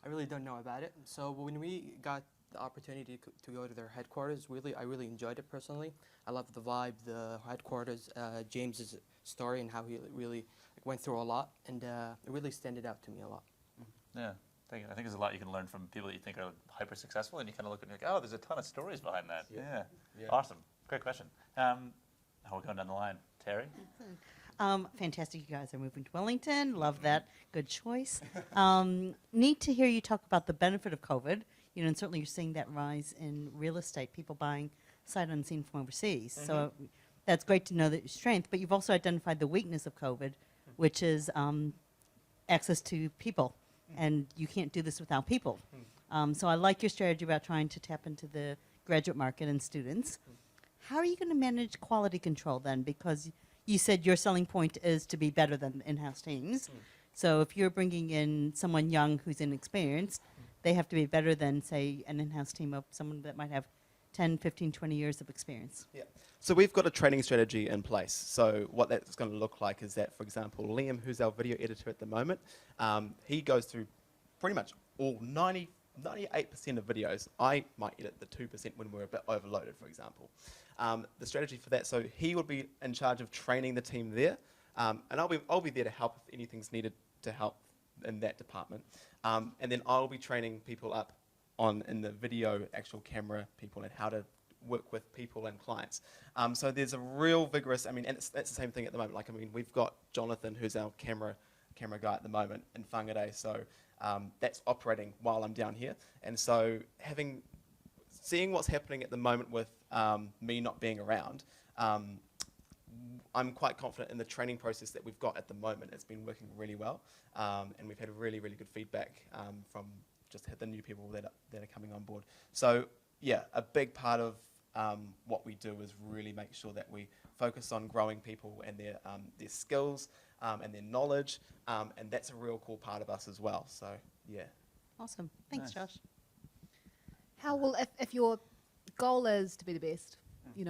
Q: I really don't know about it. So when we got the opportunity to go to their headquarters, I really enjoyed it personally. I loved the vibe, the headquarters, James's story and how he really went through a lot, and it really stood out to me a lot.
A: Yeah, I think there's a lot you can learn from people that you think are hyper successful, and you kind of look at it and like, oh, there's a ton of stories behind that. Yeah. Awesome. Great question. How are we going down the line? Terry?
F: Fantastic, you guys are moving to Wellington. Love that. Good choice. Neat to hear you talk about the benefit of COVID. And certainly you're seeing that rise in real estate, people buying sight unseen from overseas. So that's great to know that your strength, but you've also identified the weakness of COVID, which is access to people. And you can't do this without people. So I like your strategy about trying to tap into the graduate market and students. How are you going to manage quality control then? Because you said your selling point is to be better than in-house teams. So if you're bringing in someone young who's inexperienced, they have to be better than, say, an in-house team of someone that might have 10, 15, 20 years of experience.
R: Yeah. So we've got a training strategy in place. So what that's going to look like is that, for example, Liam, who's our video editor at the moment, he goes through pretty much all 98% of videos. I might edit the 2% when we're a bit overloaded, for example. The strategy for that, so he will be in charge of training the team there, and I'll be there to help if anything's needed to help in that department. And then I'll be training people up in the video, actual camera people, and how to work with people and clients. So there's a real vigorous, and that's the same thing at the moment. We've got Jonathan, who's our camera guy at the moment in Whangarei, so that's operating while I'm down here. And so seeing what's happening at the moment with me not being around, I'm quite confident in the training process that we've got at the moment. It's been working really well, and we've had really, really good feedback from just the new people that are coming on board. So yeah, a big part of what we do is really make sure that we focus on growing people and their skills and their knowledge, and that's a real cool part of us as well. So yeah.
F: Awesome. Thanks, Josh.
I: How will, if your goal is to be the best,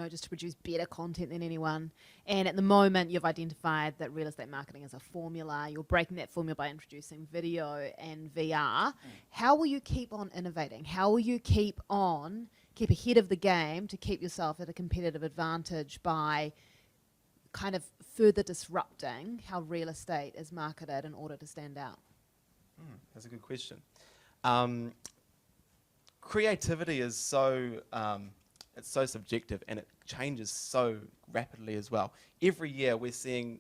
I: just to produce better content than anyone, and at the moment you've identified that real estate marketing is a formula, you're breaking that formula by introducing video and VR, how will you keep on innovating? How will you keep ahead of the game to keep yourself at a competitive advantage by kind of further disrupting how real estate is marketed in order to stand out?
R: That's a good question. Creativity is it's so subjective, and it changes so rapidly as well. Every year we're seeing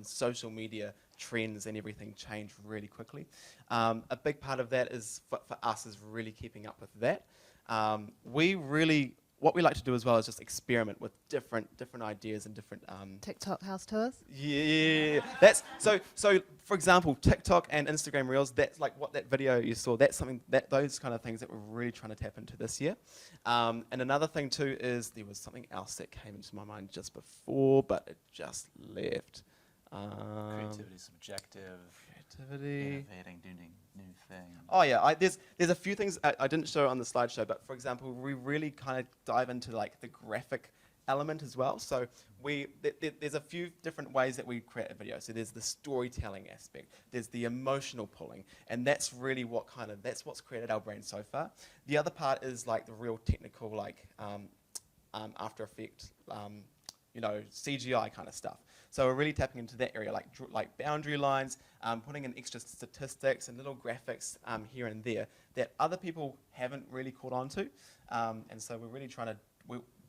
R: social media trends and everything change really quickly. A big part of that is for us is really keeping up with that. What we like to do as well is just experiment with different ideas and different.
I: TikTok house tours.
R: Yeah, that's so. For example, TikTok and Instagram Reels. That's like what that video you saw. That's something those kind of things that we're really trying to tap into this year. And another thing too is there was something else that came into my mind just before, but it just left.
A: Creativity, subjective.
R: Creativity.
A: Innovating, doing new things.
R: Oh yeah, there's a few things I didn't show on the slideshow, but for example, we really kind of dive into like the graphic element as well. So there's a few different ways that we create a video. So there's the storytelling aspect, there's the emotional pulling, and that's really that's what's created our brand so far. The other part is like the real technical, like After Effects, CGI kind of stuff. So we're really tapping into that area, like boundary lines, putting in extra statistics and little graphics here and there that other people haven't really caught on to. And so we're really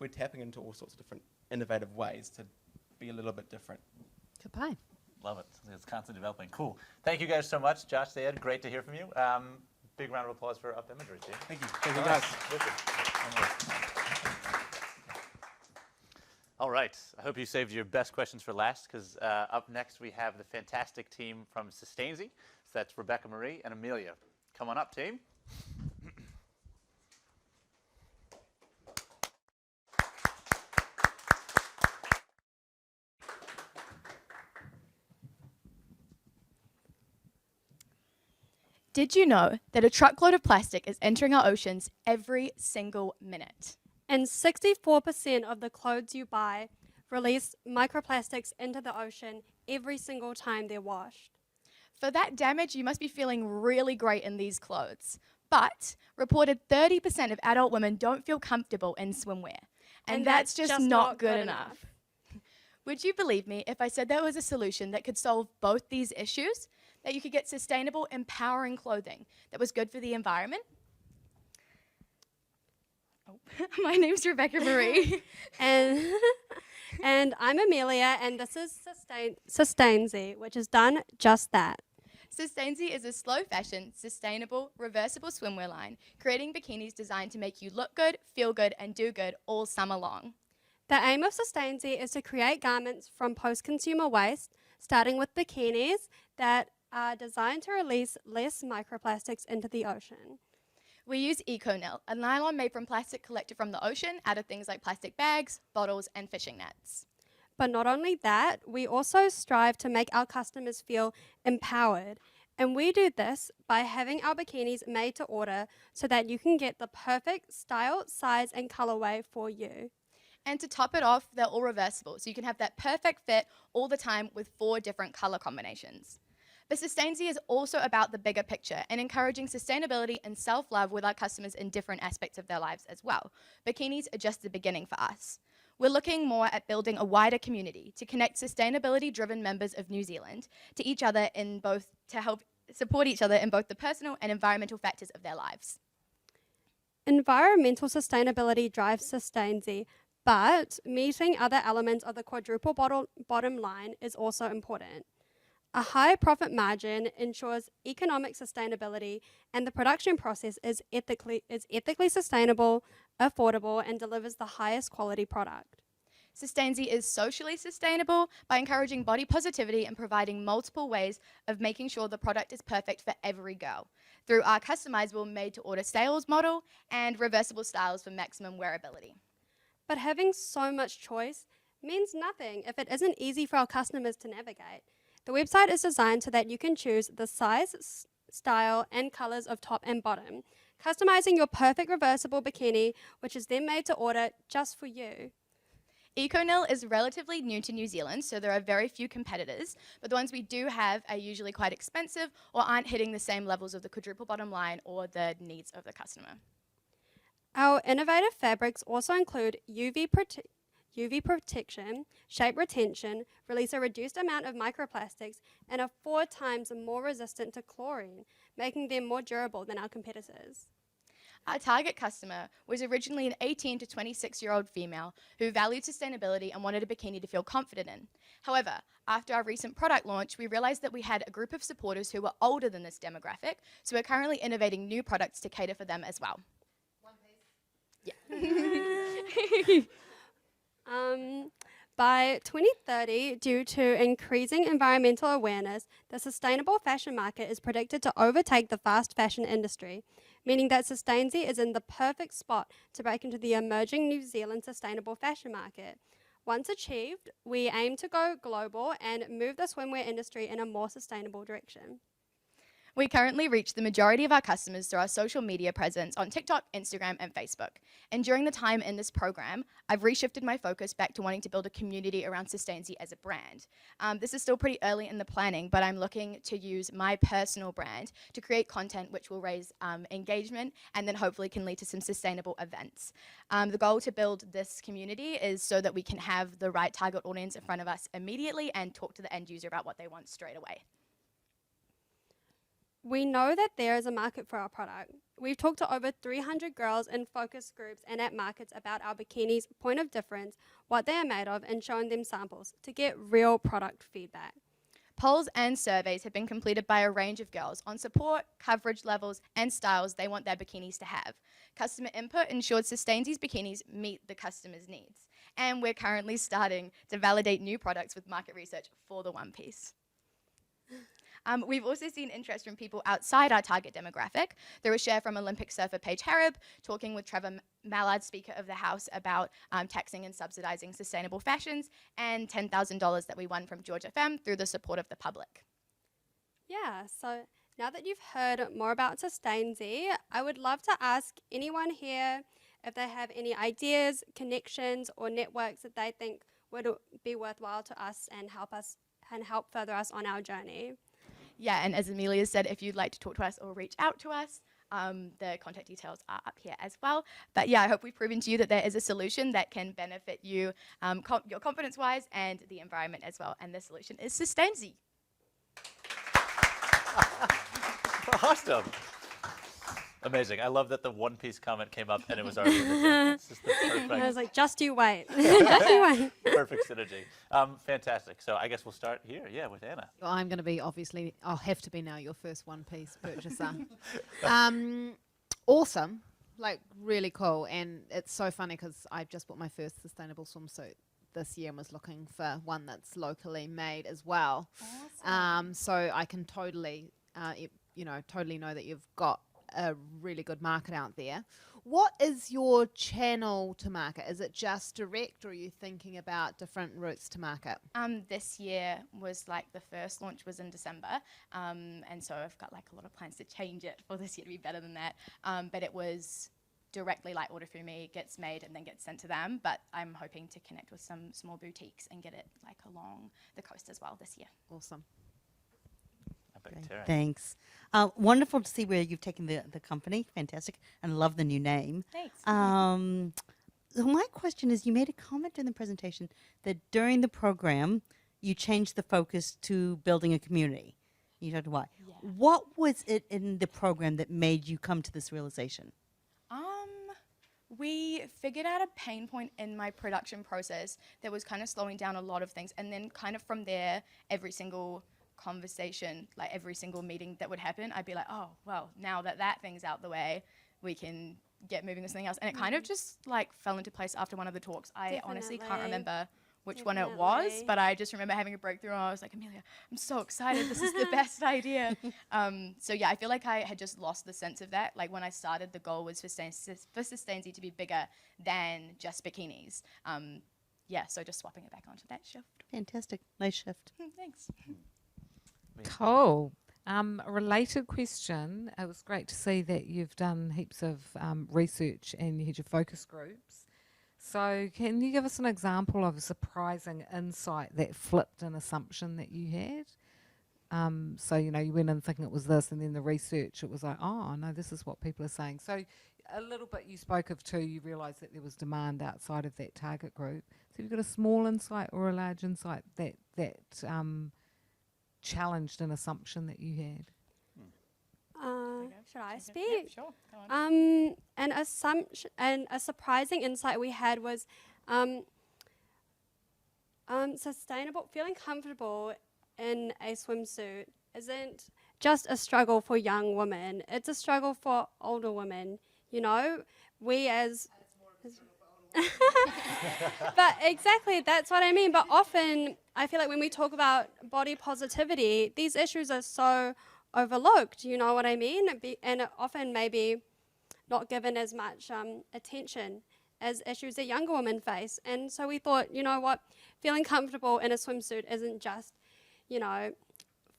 R: we're tapping into all sorts of different innovative ways to be a little bit different.
I: Goodbye.
A: Love it. It's constantly developing. Cool. Thank you guys so much. Josh, Sayed, great to hear from you. Big round of applause for Up Imagery team.
R: Thank you. Thank
A: you guys. All right. I hope you saved your best questions for last, because up next we have the fantastic team from Sustainzy. So that's Rebecca Marie and Amelia. Come on up, team.
J: Did you know that a truckload of plastic is entering our oceans every single minute?
S: And 64% of the clothes you buy release microplastics into the ocean every single time they're washed.
J: For that damage, you must be feeling really great in these clothes. But reported 30% of adult women don't feel comfortable in swimwear. And that's just not good enough. Would you believe me if I said there was a solution that could solve both these issues? That you could get sustainable, empowering clothing that was good for the environment? Oh, my name's Rebecca Marie.
S: and I'm Amelia, and this is Sustainzy, which has done just that.
J: Sustainzy is a slow fashion, sustainable, reversible swimwear line, creating bikinis designed to make you look good, feel good, and do good all summer long.
S: The aim of Sustainzy is to create garments from post-consumer waste, starting with bikinis that are designed to release less microplastics into the ocean.
J: We use EcoNil, a nylon made from plastic collected from the ocean out of things like plastic bags, bottles, and fishing nets.
S: But not only that, we also strive to make our customers feel empowered. And we do this by having our bikinis made to order so that you can get the perfect style, size, and colorway for you.
J: And to top it off, they're all reversible, so you can have that perfect fit all the time with 4 different color combinations. But Sustainzy is also about the bigger picture and encouraging sustainability and self-love with our customers in different aspects of their lives as well. Bikinis are just the beginning for us. We're looking more at building a wider community to connect sustainability-driven members of New Zealand to each other to help support each other in both the personal and environmental factors of their lives.
S: Environmental sustainability drives Sustainzy, but meeting other elements of the quadruple bottom line is also important. A high profit margin ensures economic sustainability, and the production process is ethically sustainable, affordable, and delivers the highest quality product.
J: Sustainzy is socially sustainable by encouraging body positivity and providing multiple ways of making sure the product is perfect for every girl through our customizable made-to-order sales model and reversible styles for maximum wearability.
S: But having so much choice means nothing if it isn't easy for our customers to navigate. The website is designed so that you can choose the size, style, and colors of top and bottom, customizing your perfect reversible bikini, which is then made to order just for you.
J: EcoNil is relatively new to New Zealand, so there are very few competitors, but the ones we do have are usually quite expensive or aren't hitting the same levels of the quadruple bottom line or the needs of the customer.
S: Our innovative fabrics also include UV protection, shape retention, release a reduced amount of microplastics, and are 4 times more resistant to chlorine, making them more durable than our competitors.
J: Our target customer was originally an 18 to 26-year-old female who valued sustainability and wanted a bikini to feel confident in. However, after our recent product launch, we realized that we had a group of supporters who were older than this demographic, so we're currently innovating new products to cater for them as well.
S: By 2030, due to increasing environmental awareness, the sustainable fashion market is predicted to overtake the fast fashion industry, meaning that Sustainzy is in the perfect spot to break into the emerging New Zealand sustainable fashion market. Once achieved, we aim to go global and move the swimwear industry in a more sustainable direction.
T: We currently reach the majority of our customers through our social media presence on TikTok, Instagram, and Facebook. And during the time in this program, I've reshifted my focus back to wanting to build a community around Sustainzy as a brand. This is still pretty early in the planning, but I'm looking to use my personal brand to create content which will raise engagement and then hopefully can lead to some sustainable events. The goal to build this community is so that we can have the right target audience in front of us immediately and talk to the end user about what they want straight away.
S: We know that there is a market for our product. We've talked to over 300 girls in focus groups and at markets about our bikinis' point of difference, what they are made of, and showing them samples to get real product feedback.
T: Polls and surveys have been completed by a range of girls on support, coverage levels, and styles they want their bikinis to have. Customer input ensured Sustainzy's bikinis meet the customer's needs. And we're currently starting to validate new products with market research for the one piece. We've also seen interest from people outside our target demographic. There was a share from Olympic surfer Paige Harrop, talking with Trevor Mallard, Speaker of the House, about taxing and subsidising sustainable fashions, and $10,000 that we won from George FM through the support of the public.
S: Yeah, so now that you've heard more about Sustainzy, I would love to ask anyone here if they have any ideas, connections, or networks that they think would be worthwhile to us and help further us on our journey.
T: Yeah, and as Amelia said, if you'd like to talk to us or reach out to us, the contact details are up here as well. But yeah, I hope we've proven to you that there is a solution that can benefit you, your confidence-wise, and the environment as well. And the solution is Sustainzy.
A: Awesome. Amazing. I love that the One Piece comment came up and it was already in the chat. It's just the perfect.
S: I was like, just you wait. Just you wait.
A: Perfect synergy. Fantastic. So I guess we'll start here, with Anna.
I: Well, I'm going to be, obviously, I'll have to be now your first One Piece purchaser. Awesome. Like, really cool. And it's so funny because I just bought my first sustainable swimsuit this year and was looking for one that's locally made as well. Awesome. So I can totally, totally know that you've got a really good market out there. What is your channel to market? Is it just direct, or are you thinking about different routes to market?
T: This year was like the first launch was in December, and so I've got like a lot of plans to change it for this year to be better than that. But it was directly like order through me, gets made and then gets sent to them. But I'm hoping to connect with some small boutiques and get it like along the coast as well this year.
I: Awesome.
F: Thanks. Wonderful to see where you've taken the company. Fantastic. And love the new name.
T: Thanks.
F: So my question is, you made a comment in the presentation that during the program, you changed the focus to building a community. You talked why. Yeah. What was it in the program that made you come to this realization?
T: We figured out a pain point in my production process that was kind of slowing down a lot of things. And then kind of from there, every single conversation, like every single meeting that would happen, I'd be like, oh, well, now that thing's out the way, we can get moving with something else. And it kind of just like fell into place after one of the talks. I honestly can't remember which one it was, but I just remember having a breakthrough and I was like, Amelia, I'm so excited. This is the best idea. So yeah, I feel like I had just lost the sense of that. Like when I started, the goal was for Sustainzy to be bigger than just bikinis. Yeah, so just swapping it back onto that shift.
F: Fantastic. Nice shift.
T: Thanks.
G: Cool. A related question. It was great to see that you've done heaps of research and you had your focus groups. So can you give us an example of a surprising insight that flipped an assumption that you had? So, you went in thinking it was this, and then the research, it was like, oh, no, this is what people are saying. So a little bit you spoke of too, you realised that there was demand outside of that target group. So you've got a small insight or a large insight that challenged an assumption that you had?
S: Should I speak?
T: Yeah, sure.
S: An assumption and a surprising insight we had was sustainable. Feeling comfortable in a swimsuit isn't just a struggle for young women. It's a struggle for older women. We as But exactly, that's what I mean. But often, I feel like when we talk about body positivity, these issues are so overlooked, you know what I mean? And often maybe not given as much attention as issues that younger women face. And so we thought, you know what, feeling comfortable in a swimsuit isn't just, you know,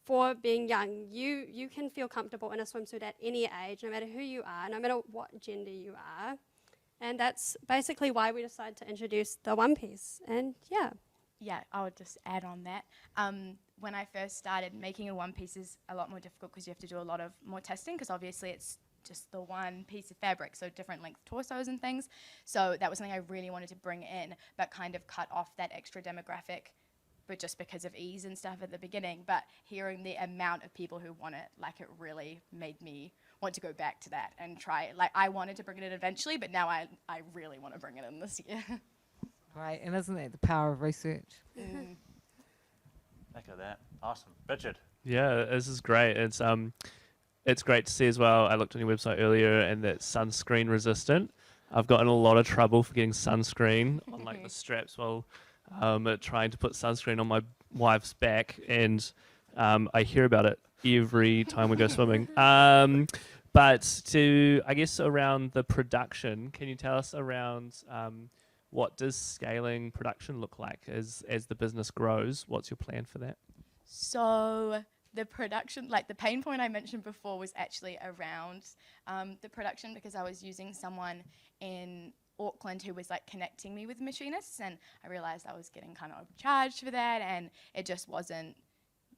S: for being young. You can feel comfortable in a swimsuit at any age, no matter who you are, no matter what gender you are. And that's basically why we decided to introduce the one piece. And yeah.
T: Yeah, I would just add on that. When I first started, making a one piece is a lot more difficult because you have to do a lot of more testing, because obviously it's just the one piece of fabric, so different length torsos and things. So that was something I really wanted to bring in, but kind of cut off that extra demographic, but just because of ease and stuff at the beginning. But hearing the amount of people who want it, like, it really made me want to go back to that and try it. Like, I wanted to bring it in eventually, but now I really want to bring it in this year.
G: Right, and isn't that the power of research?
A: Echo that. Awesome. Richard.
H: Yeah, this is great. It's great to see as well. I looked on your website earlier, and that's sunscreen resistant. I've gotten a lot of trouble for getting sunscreen on like the straps while trying to put sunscreen on my wife's back, and I hear about it every time we go swimming. But I guess around the production, can you tell us around what does scaling production look like as the business grows? What's your plan for that?
T: So the production, like the pain point I mentioned before, was actually around the production, because I was using someone in Auckland who was like connecting me with machinists, and I realized I was getting kind of overcharged for that, and it just wasn't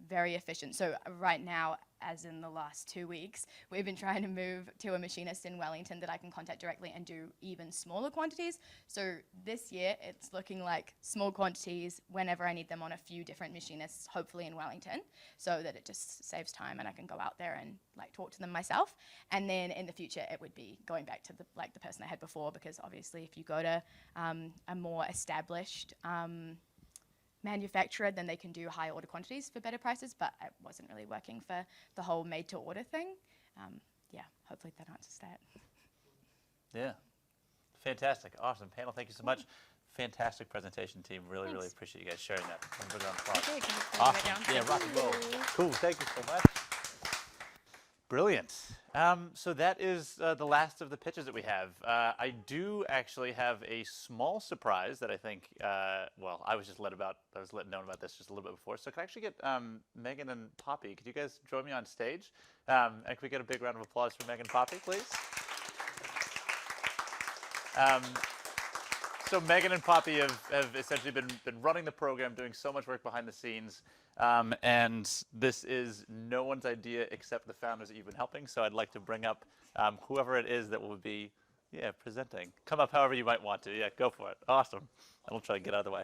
T: very efficient. So right now, as in the last 2 weeks, we've been trying to move to a machinist in Wellington that I can contact directly and do even smaller quantities. So this year it's looking like small quantities whenever I need them on a few different machinists, hopefully in Wellington, so that it just saves time and I can go out there and like talk to them myself. And then in the future it would be going back to the person I had before, because obviously if you go to a more established manufacturer, then they can do high order quantities for better prices, but it wasn't really working for the whole made to order thing. Yeah, hopefully that answers that.
A: Yeah. Fantastic. Awesome. Panel, thank you so much. Fantastic presentation, team. Really, really appreciate you guys sharing that. Awesome. Yeah, rock and roll. Cool. Thank you so much. Brilliant. So that is the last of the pitches that we have. I do actually have a small surprise that I think, well, I was let known about this just a little bit before. So can I actually get Megan and Poppy? Could you guys join me on stage? And can we get a big round of applause for Megan and Poppy, please? So Megan and Poppy have essentially been running the program, doing so much work behind the scenes. And this is no one's idea except the founders that you've been helping. So I'd like to bring up whoever it is that will be, presenting. Come up however you might want to. Yeah, go for it. Awesome. And we'll try to get out of the way.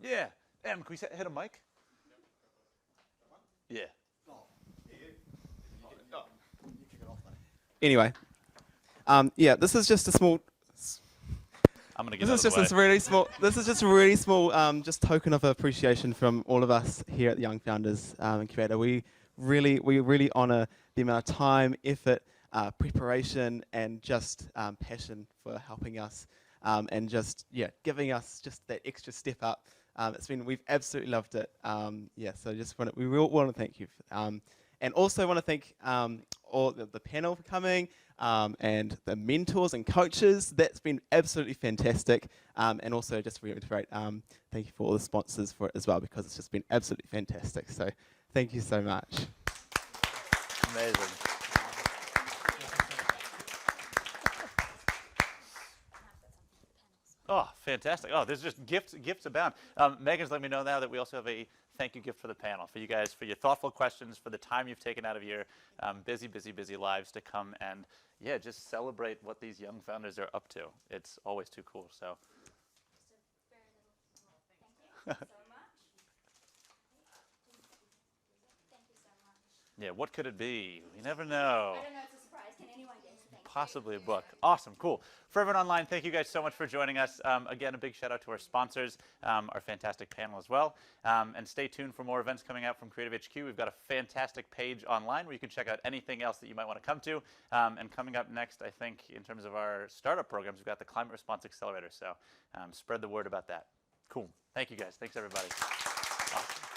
A: Yeah. Em, can we hit a mic? Yeah.
R: Anyway, yeah, this is just a small.
A: I'm gonna get
R: this is just a really small. This is just a really small, just token of appreciation from all of us here at the Young Founders Incubator. We really honour the amount of time, effort, preparation, and just passion for helping us, and just giving us just that extra step up. We've absolutely loved it. So we want to thank you, and also want to thank all the panel for coming. And the mentors and coaches, that's been absolutely fantastic. And also just to reiterate, thank you for all the sponsors for it as well, because it's just been absolutely fantastic. So thank you so much.
A: Amazing. Oh, fantastic. Oh, there's just gifts abound. Megan's let me know now that we also have a thank you gift for the panel, for you guys, for your thoughtful questions, for the time you've taken out of your busy lives to come and, just celebrate what these young founders are up to. It's always too cool, so. Yeah, what could it be? We never know.
B: I don't know, it's a surprise. Can anyone guess? Thank
A: possibly a book. Awesome, cool. For everyone online, thank you guys so much for joining us. Again, a big shout out to our sponsors, our fantastic panel as well. And stay tuned for more events coming out from Creative HQ. We've got a fantastic page online where you can check out anything else that you might want to come to. And coming up next, I think, in terms of our startup programs, we've got the Climate Response Accelerator. So spread the word about that. Cool. Thank you guys. Thanks, everybody. Awesome.